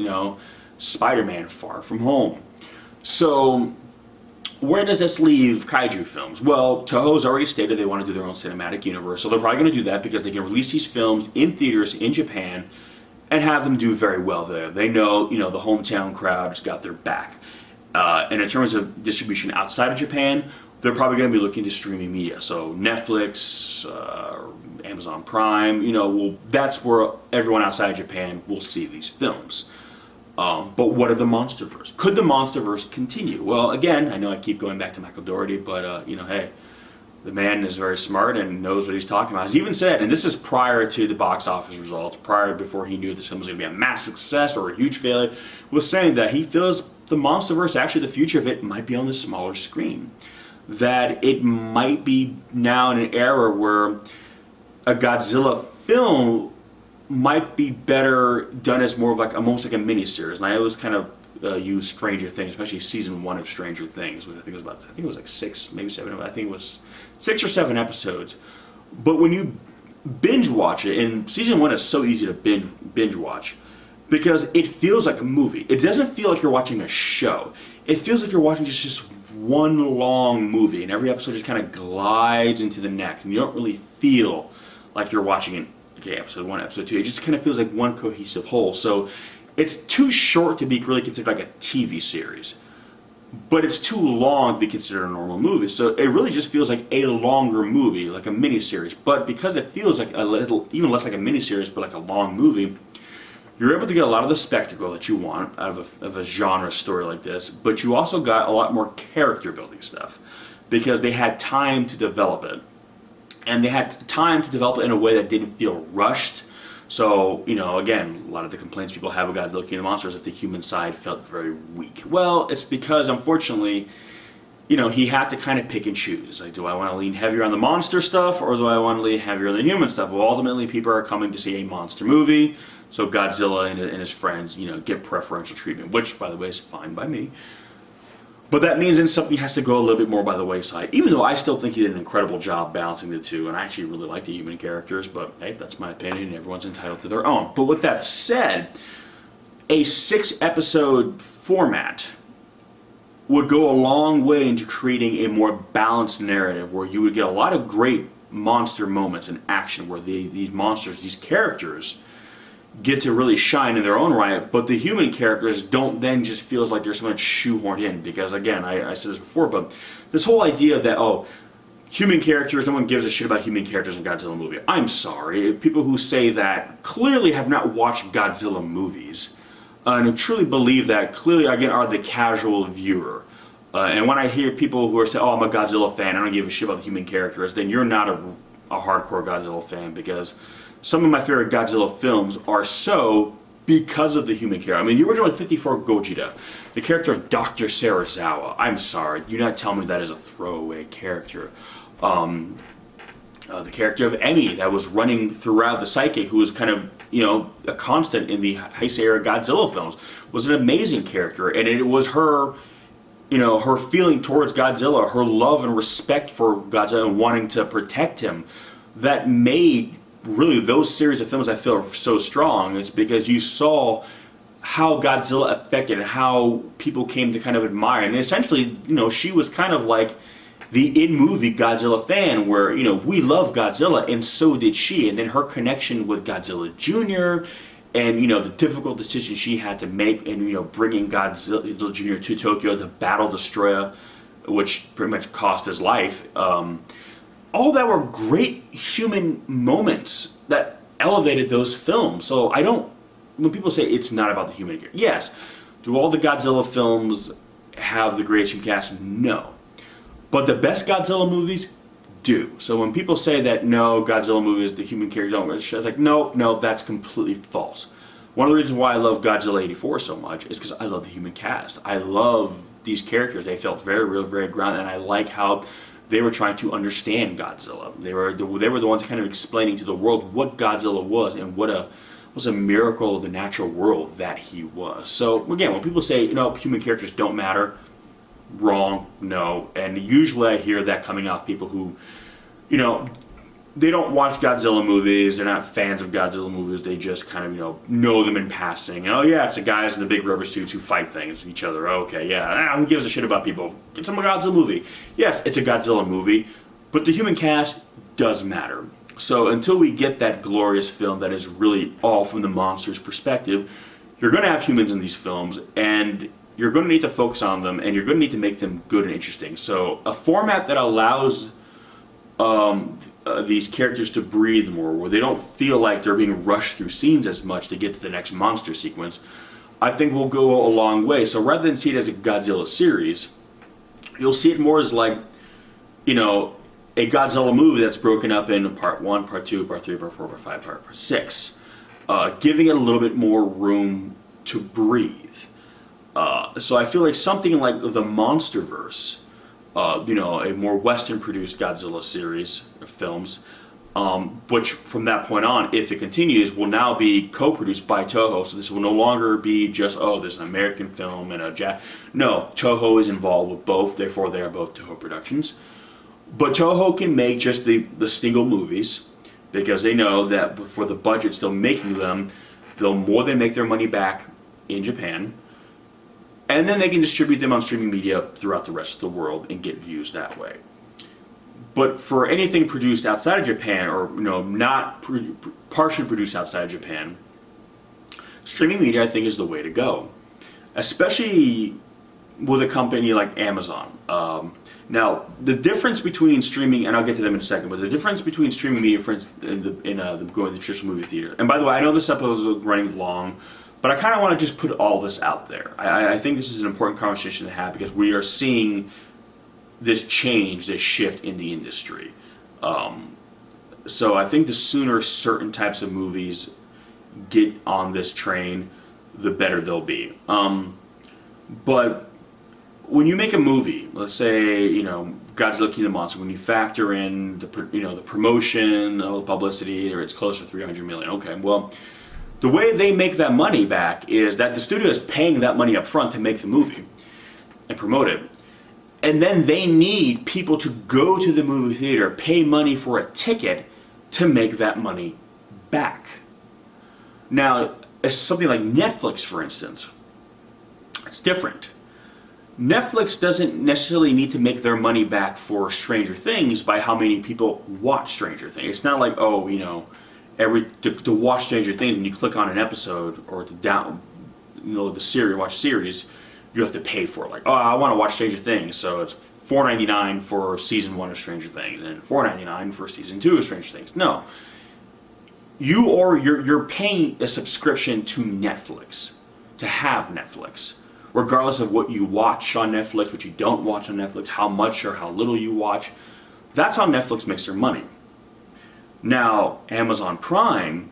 Spider-Man Far From Home. So, where does this leave Kaiju films? Well, Toho's already stated they want to do their own cinematic universe, so they're probably going to do that because they can release these films in theaters in Japan and have them do very well there. They know, the hometown crowd has got their back. And in terms of distribution outside of Japan, they're probably going to be looking to streaming media. So Netflix, Amazon Prime, that's where everyone outside of Japan will see these films. But what are the MonsterVerse? Could the MonsterVerse continue? Well, again, I know I keep going back to Michael Dougherty, but, hey, the man is very smart and knows what he's talking about. He's even said, and this is prior to the box office results, before he knew this film was going to be a massive success or a huge failure, was saying that he feels the MonsterVerse, actually the future of it might be on the smaller screen. That it might be now in an era where a Godzilla film might be better done as more of like almost like a miniseries. And I always kind of use Stranger Things, especially season 1 of Stranger Things, which I think it was like 6, maybe 7. I think it was 6 or 7 episodes. But when you binge watch it, and season 1 is so easy to binge watch because it feels like a movie. It doesn't feel like you're watching a show. It feels like you're watching just one long movie, and every episode just kind of glides into the next, and you don't really feel like you're watching episode 1, episode 2. It just kind of feels like one cohesive whole. So it's too short to be really considered like a TV series, but it's too long to be considered a normal movie. So it really just feels like a longer movie, like a miniseries. But because it feels like a little, even less like a miniseries, but like a long movie, you're able to get a lot of the spectacle that you want out of a genre story like this, but you also got a lot more character building stuff because they had time to develop it. And they had time to develop it in a way that didn't feel rushed. So, again, a lot of the complaints people have about Godzilla King of the Monsters if the human side felt very weak. Well, it's because, unfortunately, he had to kind of pick and choose. It's like, do I want to lean heavier on the monster stuff, or do I want to lean heavier on the human stuff? Well, ultimately, people are coming to see a monster movie, so Godzilla and his friends, get preferential treatment, which, by the way, is fine by me. But that means then something has to go a little bit more by the wayside, even though I still think he did an incredible job balancing the two, and I actually really like the human characters, but hey, that's my opinion, and everyone's entitled to their own. But with that said, a 6-episode format would go a long way into creating a more balanced narrative where you would get a lot of great monster moments and action where these monsters, these characters, get to really shine in their own right, but the human characters don't then just feel like they're someone shoehorned in. Because again, I said this before, but this whole idea that, human characters, no one gives a shit about human characters in Godzilla movie. I'm sorry, people who say that clearly have not watched Godzilla movies, and who truly believe that clearly, again, are the casual viewer. And when I hear people who are saying, I'm a Godzilla fan, I don't give a shit about the human characters, then you're not a hardcore Godzilla fan, because some of my favorite Godzilla films are so because of the human character. I mean, the original 54 Gogeta, the character of Dr. Serizawa, I'm sorry, you're not telling me that is a throwaway character. The character of Emmy that was running throughout the Psychic, who was kind of, a constant in the Heisei era Godzilla films, was an amazing character, and it was her, her feeling towards Godzilla, her love and respect for Godzilla and wanting to protect him, that made really those series of films I feel are so strong. It's because you saw how Godzilla affected and how people came to kind of admire. And essentially, she was kind of like the in-movie Godzilla fan where, we love Godzilla and so did she. And then her connection with Godzilla Jr. and, the difficult decision she had to make and, bringing Godzilla Jr. to Tokyo to battle Destroya, which pretty much cost his life. All that were great human moments that elevated those films. So when people say it's not about the human character, yes. Do all the Godzilla films have the greatest human cast? No. But the best Godzilla movies do. So when people say that, no, Godzilla movies, the human characters don't, it's like, no, that's completely false. One of the reasons why I love Godzilla 84 so much is because I love the human cast. I love these characters. They felt very real, very grounded, and I like how they were trying to understand Godzilla. They were the ones kind of explaining to the world what Godzilla was and what was a miracle of the natural world that he was. So again, when people say, human characters don't matter, wrong, no. And usually I hear that coming off people who, they don't watch Godzilla movies, they're not fans of Godzilla movies, they just kind of, know them in passing. And, it's the guys in the big rubber suits who fight things, each other. Okay, yeah, who gives a shit about people? Get some Godzilla movie. Yes, it's a Godzilla movie, but the human cast does matter. So until we get that glorious film that is really all from the monster's perspective, you're going to have humans in these films, and you're going to need to focus on them, and you're going to need to make them good and interesting. So a format that allows these characters to breathe more, where they don't feel like they're being rushed through scenes as much to get to the next monster sequence, I think will go a long way. So rather than see it as a Godzilla series, you'll see it more as like, a Godzilla movie that's broken up in part 1, part 2, part 3, part 4, part 5, part 6, giving it a little bit more room to breathe. So I feel like something like the MonsterVerse, a more Western-produced Godzilla series of films, which from that point on, if it continues, will now be co-produced by Toho. So this will no longer be just, there's an American film and a No, Toho is involved with both, therefore they are both Toho productions. But Toho can make just the single movies, because they know that for the budget still making them, they'll more than make their money back in Japan. And then they can distribute them on streaming media throughout the rest of the world and get views that way. But for anything produced outside of Japan, or not partially produced outside of Japan, streaming media I think is the way to go, especially with a company like Amazon. Now, the difference between streaming, and I'll get to them in a second, but the difference between streaming media and going to the traditional movie theater. And by the way, I know this episode is running long, but I kind of want to just put all this out there. I think this is an important conversation to have because we are seeing this change, this shift in the industry. So I think the sooner certain types of movies get on this train, the better they'll be. But when you make a movie, let's say, Godzilla King of the Monsters, when you factor in the promotion, the publicity, or it's close to $300 million, okay, well, the way they make that money back is that the studio is paying that money up front to make the movie and promote it. And then they need people to go to the movie theater, pay money for a ticket to make that money back. Now, it's something like Netflix, for instance. It's different. Netflix doesn't necessarily need to make their money back for Stranger Things by how many people watch Stranger Things. It's not like, to watch Stranger Things, when you click on an episode or to watch series, you have to pay for it. Like, I want to watch Stranger Things, so it's $4.99 for season 1 of Stranger Things and $4.99 for season 2 of Stranger Things. No, you're paying a subscription to Netflix to have Netflix, regardless of what you watch on Netflix, what you don't watch on Netflix, how much or how little you watch. That's how Netflix makes their money. Now, Amazon Prime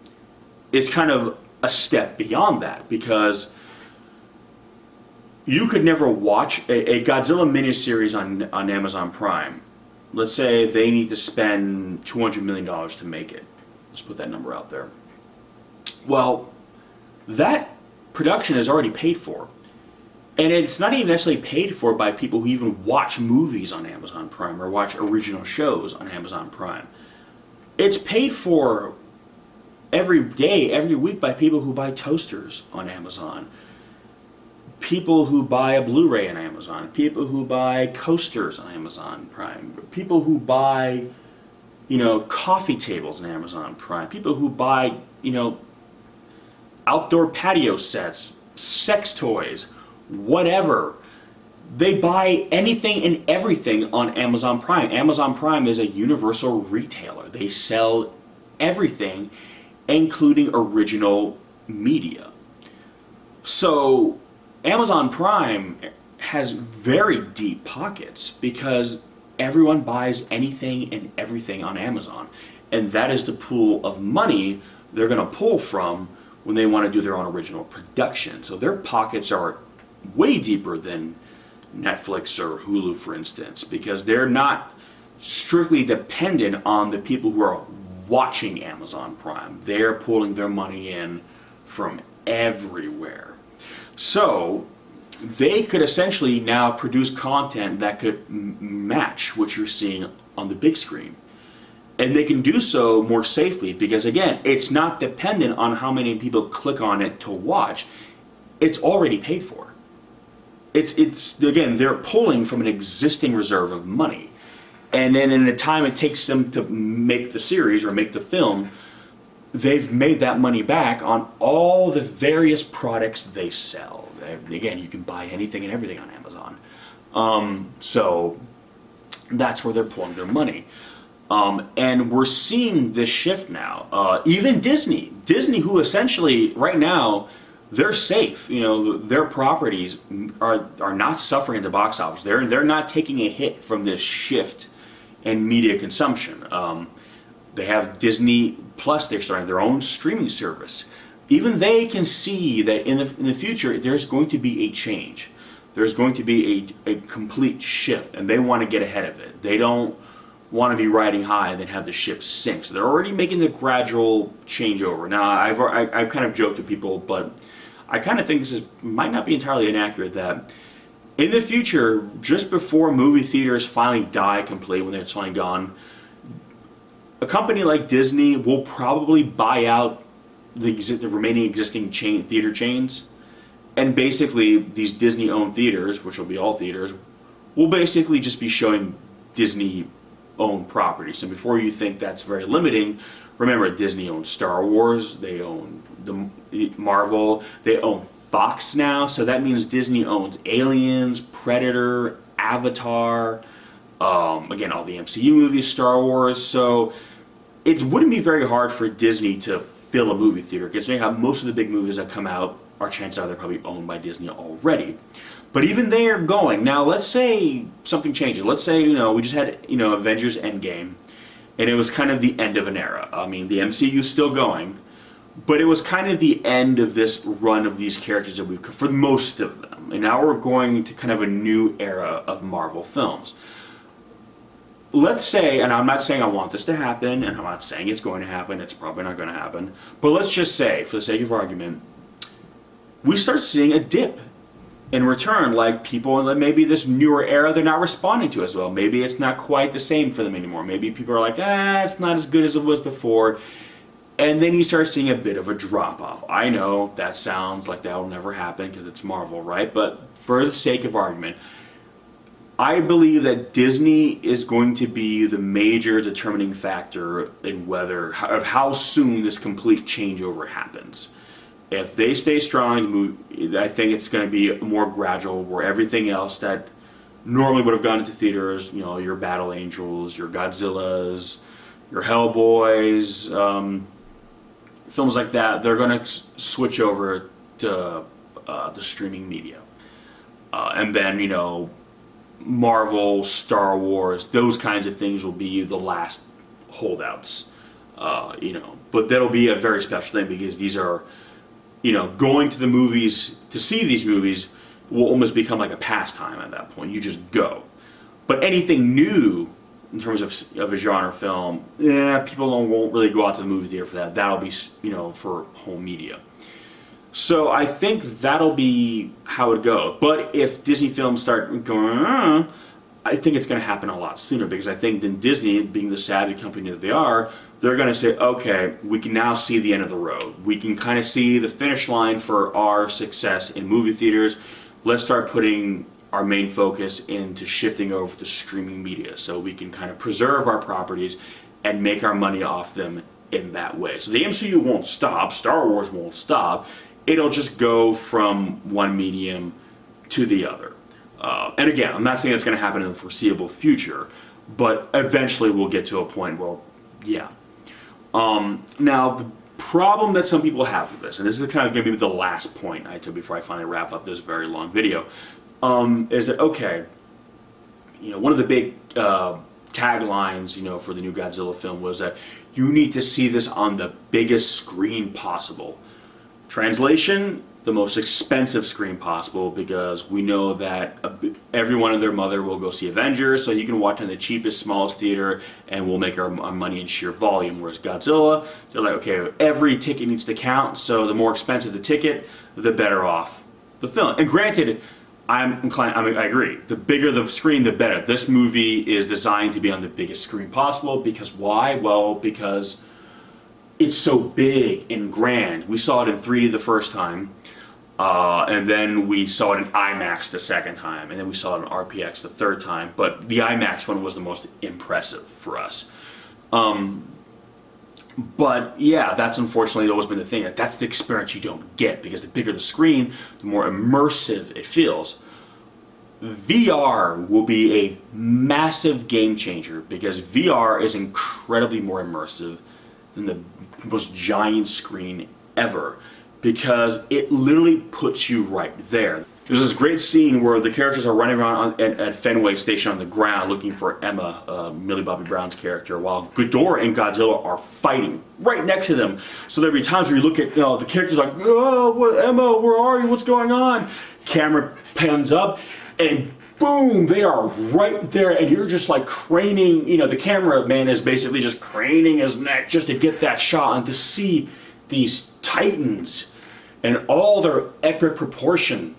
is kind of a step beyond that, because you could never watch a Godzilla miniseries on Amazon Prime. Let's say they need to spend $200 million to make it. Let's put that number out there. Well, that production is already paid for. And it's not even necessarily paid for by people who even watch movies on Amazon Prime or watch original shows on Amazon Prime. It's paid for every day, every week by people who buy toasters on Amazon, people who buy a Blu-ray on Amazon, people who buy coasters on Amazon Prime, people who buy, coffee tables on Amazon Prime, people who buy, outdoor patio sets, sex toys, whatever. They buy anything and everything on Amazon Prime. Amazon Prime is a universal retailer. They sell everything, including original media. So Amazon Prime has very deep pockets because everyone buys anything and everything on Amazon. And that is the pool of money they're going to pull from when they want to do their own original production. So their pockets are way deeper than Netflix or Hulu, for instance, because they're not strictly dependent on the people who are watching Amazon Prime. They're pulling their money in from everywhere. So they could essentially now produce content that could match what you're seeing on the big screen. And they can do so more safely because, again, it's not dependent on how many people click on it to watch. It's already paid for. It's again, they're pulling from an existing reserve of money. And then in the time it takes them to make the series or make the film, they've made that money back on all the various products they sell. Again, you can buy anything and everything on Amazon. So that's where they're pulling their money. And we're seeing this shift now. Even Disney, who essentially right now, they're safe. Their properties are not suffering at the box office. They're not taking a hit from this shift in media consumption. They have Disney Plus. They're starting their own streaming service. even they can see that in the future there's going to be a change. There's going to be a complete shift, and they want to get ahead of it. They don't want to be riding high and then have the ship sink. So they're already making the gradual changeover. Now, I've kind of joked to people, but I kind of think this might not be entirely inaccurate, that in the future, just before movie theaters finally die completely, when they're finally gone, a company like Disney will probably buy out the remaining existing theater chains, and basically these Disney-owned theaters, which will be all theaters, will basically just be showing Disney-owned properties. And before you think that's very limiting, remember, Disney owns Star Wars, they own Marvel, they own Fox now, so that means Disney owns Aliens, Predator, Avatar, again, all the MCU movies, Star Wars, so it wouldn't be very hard for Disney to fill a movie theater, considering how most of the big movies that come out, our chances are they're probably owned by Disney already. But even they are going. Now, let's say something changes. Let's say, we just had, Avengers Endgame, and it was kind of the end of an era. I mean, the MCU is still going, but it was kind of the end of this run of these characters that we've, for most of them. And now we're going to kind of a new era of Marvel films. Let's say, and I'm not saying I want this to happen, and I'm not saying it's going to happen, it's probably not going to happen, but let's just say, for the sake of argument, we start seeing a dip in return, like people in maybe this newer era, they're not responding to as well. Maybe it's not quite the same for them anymore. Maybe people are like, it's not as good as it was before. And then you start seeing a bit of a drop-off. I know that sounds like that will never happen because it's Marvel, right? But for the sake of argument, I believe that Disney is going to be the major determining factor in of how soon this complete changeover happens. If they stay strong, I think it's going to be more gradual, where everything else that normally would have gone into theaters, your Battle Angels, your Godzillas, your Hellboys, films like that, they're going to switch over to the streaming media. And then, Marvel, Star Wars, those kinds of things will be the last holdouts. But that'll be a very special thing, because these are, going to the movies to see these movies will almost become like a pastime at that point. You just go. But anything new in terms of a genre film, people won't really go out to the movie theater for that. That'll be, for home media. So I think that'll be how it goes. But if Disney films start going, I think it's going to happen a lot sooner, because I think then Disney, being the savvy company that they are, they're going to say, okay, we can now see the end of the road. We can kind of see the finish line for our success in movie theaters. Let's start putting our main focus into shifting over to streaming media, so we can kind of preserve our properties and make our money off them in that way. So the MCU won't stop, Star Wars won't stop, it'll just go from one medium to the other. And again, I'm not saying it's going to happen in the foreseeable future, but eventually we'll get to a point where, yeah. Now, the problem that some people have with this, and this is kind of going to be the last point I took before I finally wrap up this very long video, is that, okay, one of the big taglines, for the new Godzilla film was that you need to see this on the biggest screen possible. Translation, the most expensive screen possible, because we know that everyone and their mother will go see Avengers, so you can watch in the cheapest, smallest theater, and we'll make our money in sheer volume. Whereas Godzilla, they're like, okay, every ticket needs to count, so the more expensive the ticket, the better off the film. And granted, I agree. The bigger the screen, the better. This movie is designed to be on the biggest screen possible, because why? Well, because it's so big and grand. We saw it in 3D the first time, and then we saw it in IMAX the second time, and then we saw it in RPX the third time, but the IMAX one was the most impressive for us. But yeah, that's unfortunately always been the thing. That's the experience you don't get, because the bigger the screen, the more immersive it feels. VR will be a massive game changer, because VR is incredibly more immersive than the most giant screen ever, because it literally puts you right there. There's this great scene where the characters are running around at Fenway Station on the ground looking for Emma, Millie Bobby Brown's character, while Ghidorah and Godzilla are fighting right next to them. So there'll be times where you look at, the characters like, oh, what, Emma, where are you? What's going on? Camera pans up, and boom, they are right there, and you're just like craning, the cameraman is basically just craning his neck just to get that shot and to see these titans and all their epic proportion.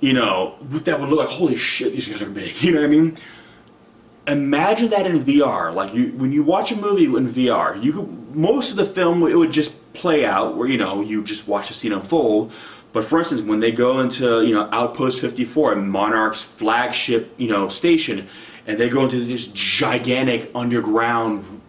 That would look like, holy shit, these guys are big. You know what I mean? Imagine that in VR. Like when you watch a movie in VR, most of the film it would just play out where you just watch the scene unfold. But for instance, when they go into Outpost 54, Monarch's flagship station, and they go into this gigantic underground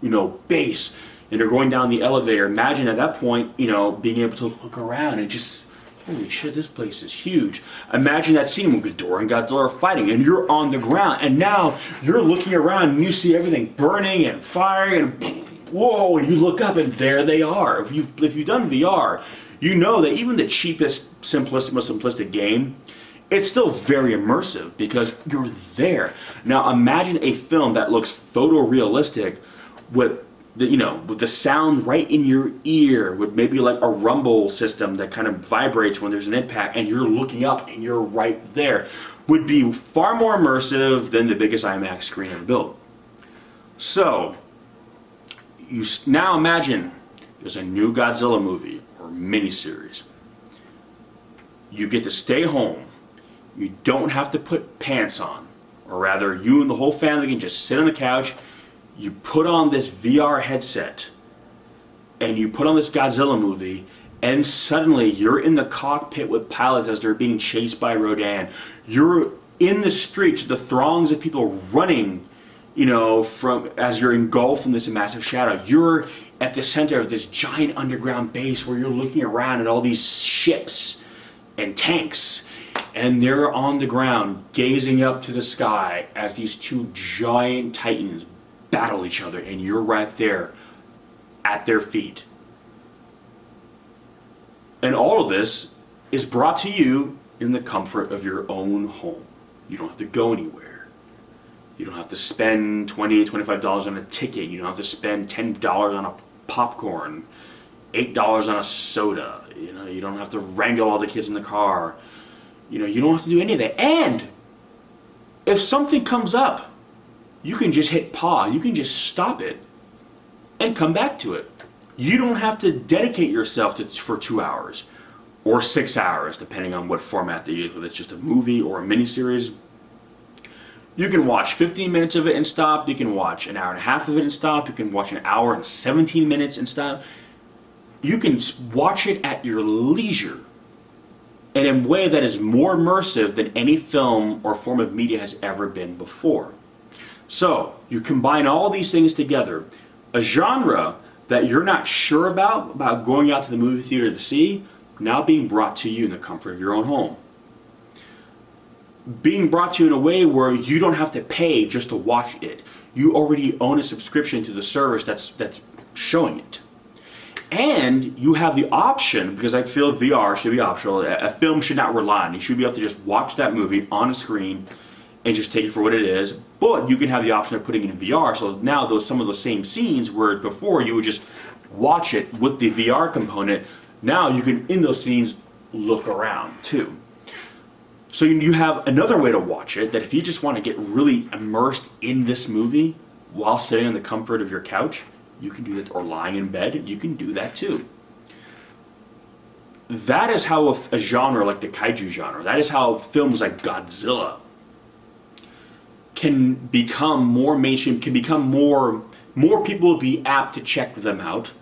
base, and they're going down the elevator. Imagine at that point being able to look around and just, holy shit, this place is huge. Imagine that scene when Ghidorah and Godzilla are fighting and you're on the ground and now you're looking around and you see everything burning and firing and whoa, and you look up and there they are. If you've done VR, you know that even the cheapest, most simplistic game, it's still very immersive because you're there. Now imagine a film that looks photorealistic with the sound right in your ear, with maybe like a rumble system that kind of vibrates when there's an impact, and you're looking up and you're right there, would be far more immersive than the biggest IMAX screen ever built. So, you now imagine there's a new Godzilla movie or miniseries. You get to stay home. You don't have to put pants on, or rather, you and the whole family can just sit on the couch. You put on this VR headset and you put on this Godzilla movie, and suddenly you're in the cockpit with pilots as they're being chased by Rodan. You're in the streets, the throngs of people running, as you're engulfed in this massive shadow. You're at the center of this giant underground base where you're looking around at all these ships and tanks, and they're on the ground gazing up to the sky as these two giant titans battle each other, and you're right there at their feet. And all of this is brought to you in the comfort of your own home. You don't have to go anywhere. You don't have to spend $20, $25 on a ticket. You don't have to spend $10 on a popcorn, $8 on a soda. You don't have to wrangle all the kids in the car. You don't have to do any of that. And if something comes up, you can just hit pause. You can just stop it and come back to it. You don't have to dedicate yourself for 2 hours or 6 hours, depending on what format they use, whether it's just a movie or a miniseries. You can watch 15 minutes of it and stop. You can watch an hour and a half of it and stop. You can watch an hour and 17 minutes and stop. You can watch it at your leisure and in a way that is more immersive than any film or form of media has ever been before. So, you combine all these things together, a genre that you're not sure about going out to the movie theater to see, now being brought to you in the comfort of your own home. Being brought to you in a way where you don't have to pay just to watch it. You already own a subscription to the service that's showing it. And you have the option, because I feel VR should be optional, a film should not rely on it. You should be able to just watch that movie on a screen and just take it for what it is, but you can have the option of putting it in VR, so now some of those same scenes where before you would just watch it with the VR component, now you can, in those scenes, look around too. So you have another way to watch it, that if you just want to get really immersed in this movie while sitting in the comfort of your couch, you can do that, or lying in bed, you can do that too. That is how a genre like the Kaiju genre, that is how films like Godzilla can become more mainstream, can become more people will be apt to check them out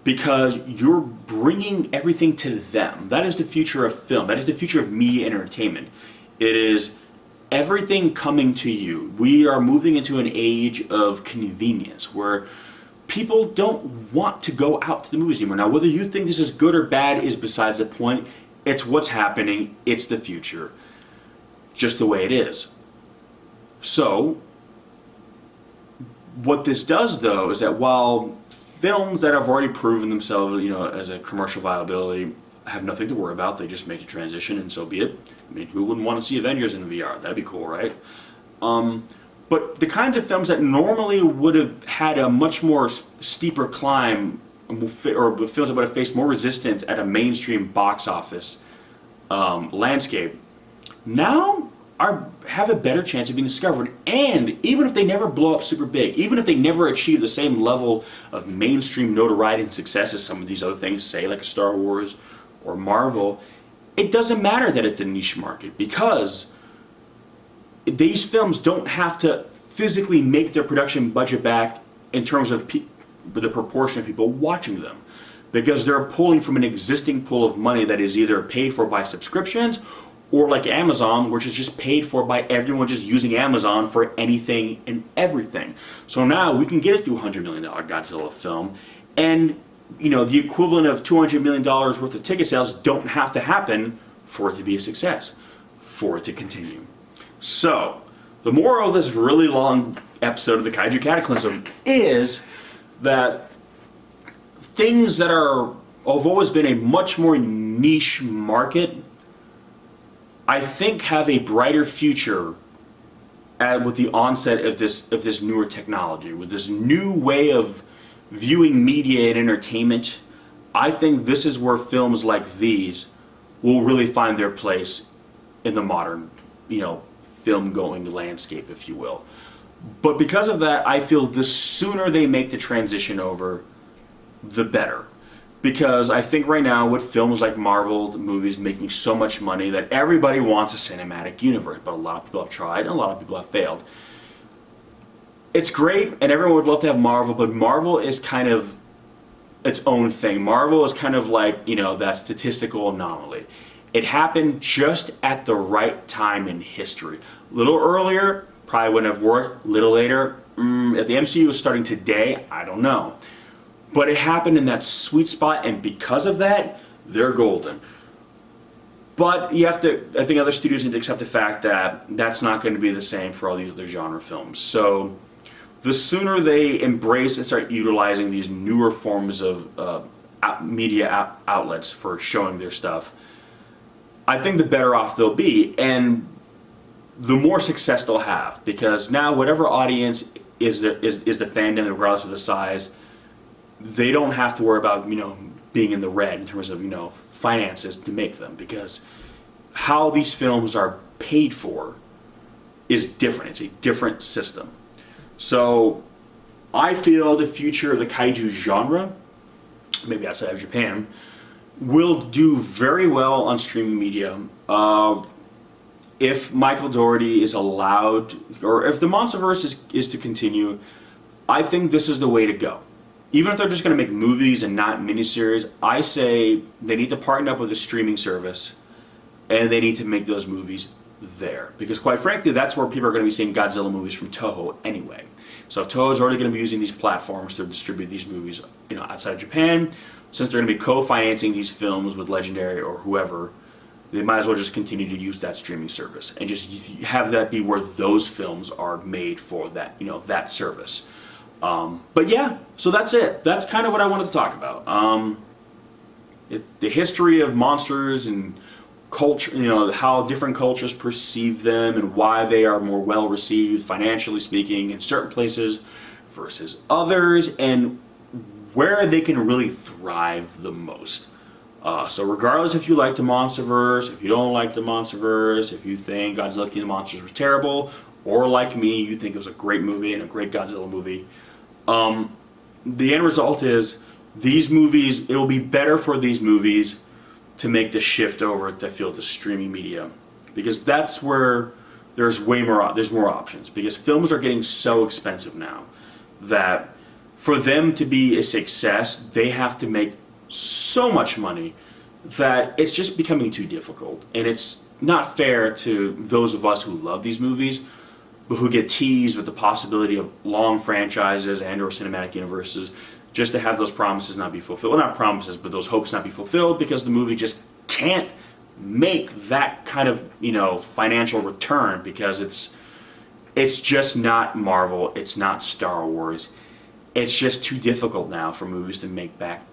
because you're bringing everything to them. That is the future of film. That is the future of media and entertainment. It is everything coming to you. We are moving into an age of convenience where people don't want to go out to the movies anymore. Now, whether you think this is good or bad is besides the point. It's what's happening. It's the future. Just the way it is. So, what this does though is that while films that have already proven themselves, as a commercial viability have nothing to worry about. They just make the transition, and so be it. I mean, who wouldn't want to see Avengers in VR? That'd be cool, right? But the kinds of films that normally would have had a much more steeper climb, or films that would have faced more resistance at a mainstream box office landscape, now have a better chance of being discovered. And even if they never blow up super big, even if they never achieve the same level of mainstream notoriety and success as some of these other things, say like Star Wars or Marvel, it doesn't matter that it's a niche market, because these films don't have to physically make their production budget back in terms of the proportion of people watching them, because they're pulling from an existing pool of money that is either paid for by subscriptions, or like Amazon, which is just paid for by everyone just using Amazon for anything and everything. So now we can get a $200 million Godzilla film, and the equivalent of $200 million worth of ticket sales don't have to happen for it to be a success, for it to continue. So, the moral of this really long episode of the Kaiju Cataclysm is that things that have always been a much more niche market, I think, have a brighter future with the onset of this newer technology, with this new way of viewing media and entertainment. I think this is where films like these will really find their place in the modern, film-going landscape, if you will. But because of that, I feel the sooner they make the transition over, the better. Because I think right now, with films like Marvel, the movies making so much money, that everybody wants a cinematic universe, but a lot of people have tried and a lot of people have failed. It's great, and everyone would love to have Marvel, but Marvel is kind of its own thing. Marvel is kind of like, that statistical anomaly. It happened just at the right time in history. A little earlier, probably wouldn't have worked. A little later, if the MCU was starting today, I don't know. But it happened in that sweet spot, and because of that, they're golden. But I think other studios need to accept the fact that that's not going to be the same for all these other genre films. So the sooner they embrace and start utilizing these newer forms of media outlets for showing their stuff, I think the better off they'll be, and the more success they'll have. Because now whatever audience is the fandom, regardless of the size, they don't have to worry about being in the red in terms of finances to make them, because how these films are paid for is different. It's a different system. So I feel the future of the kaiju genre, maybe outside of Japan, will do very well on streaming media. If Michael Dougherty is allowed, or if the Monsterverse is to continue, I think this is the way to go. Even if they're just going to make movies and not miniseries, I say they need to partner up with a streaming service, and they need to make those movies there. Because quite frankly, that's where people are going to be seeing Godzilla movies from Toho anyway. So if Toho is already going to be using these platforms to distribute these movies, outside of Japan, since they're going to be co-financing these films with Legendary or whoever, they might as well just continue to use that streaming service and just have that be where those films are made for that, that service. But yeah, so that's it. That's kind of what I wanted to talk about. The history of monsters and culture, how different cultures perceive them and why they are more well received, financially speaking, in certain places versus others, and where they can really thrive the most. So regardless if you like the Monsterverse, if you don't like the Monsterverse, if you think Godzilla King of the Monsters was terrible, or like me, you think it was a great movie and a great Godzilla movie, the end result is these movies, it will be better for these movies to make the shift over to streaming media, because that's where there's more options, because films are getting so expensive now that for them to be a success, they have to make so much money that it's just becoming too difficult. And it's not fair to those of us who love these movies, but who get teased with the possibility of long franchises and or cinematic universes, just to have those promises not be fulfilled. Well, not promises, but those hopes not be fulfilled, because the movie just can't make that kind of, financial return, because it's just not Marvel, it's not Star Wars. It's just too difficult now for movies to make back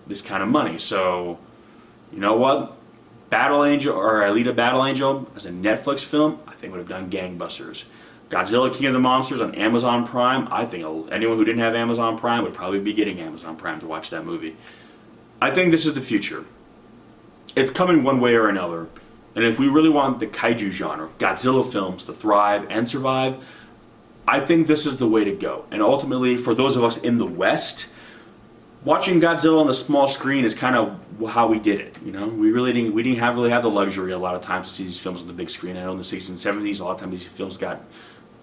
this kind of money. So You know what? Battle Angel or Alita Battle Angel as a Netflix film, I think would have done gangbusters. Godzilla King of the Monsters on Amazon Prime, I think anyone who didn't have Amazon Prime would probably be getting Amazon Prime to watch that movie. I think this is the future. It's coming one way or another. And if we really want the kaiju genre, Godzilla films, to thrive and survive, I think this is the way to go. And ultimately, for those of us in the West, watching Godzilla on the small screen is kind of how we did it. You know, we didn't really have the luxury a lot of times to see these films on the big screen. I know in the 60s and 70s, a lot of times these films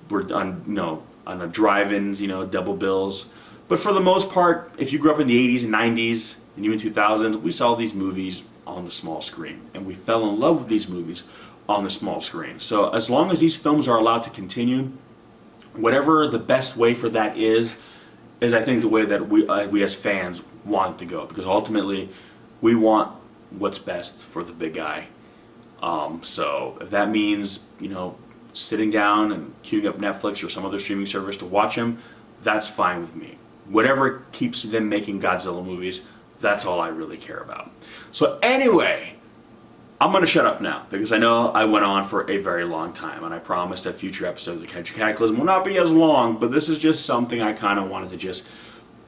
were done, on the drive-ins, double bills. But for the most part, if you grew up in the 80s and 90s and even 2000s, we saw these movies on the small screen, and we fell in love with these movies on the small screen. So as long as these films are allowed to continue, whatever the best way for that is I think the way that we as fans want it to go, because ultimately we want what's best for the big guy. So if that means sitting down and queuing up Netflix or some other streaming service to watch him, that's fine with me. Whatever keeps them making Godzilla movies, that's all I really care about. So anyway, I'm going to shut up now, because I know I went on for a very long time, and I promised that future episodes of Kaiju Cataclysm will not be as long, but this is just something I kind of wanted to just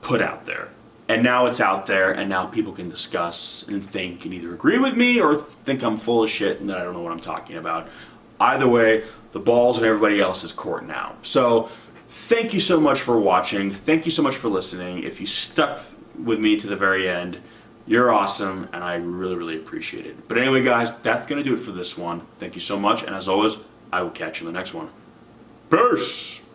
put out there. And now it's out there, and now people can discuss and think and either agree with me or think I'm full of shit and that I don't know what I'm talking about. Either way, the ball's in everybody else's court now. So thank you so much for watching. Thank you so much for listening. If you stuck with me to the very end, you're awesome, and I really, really appreciate it. But anyway, guys, that's going to do it for this one. Thank you so much, and as always, I will catch you in the next one. Peace!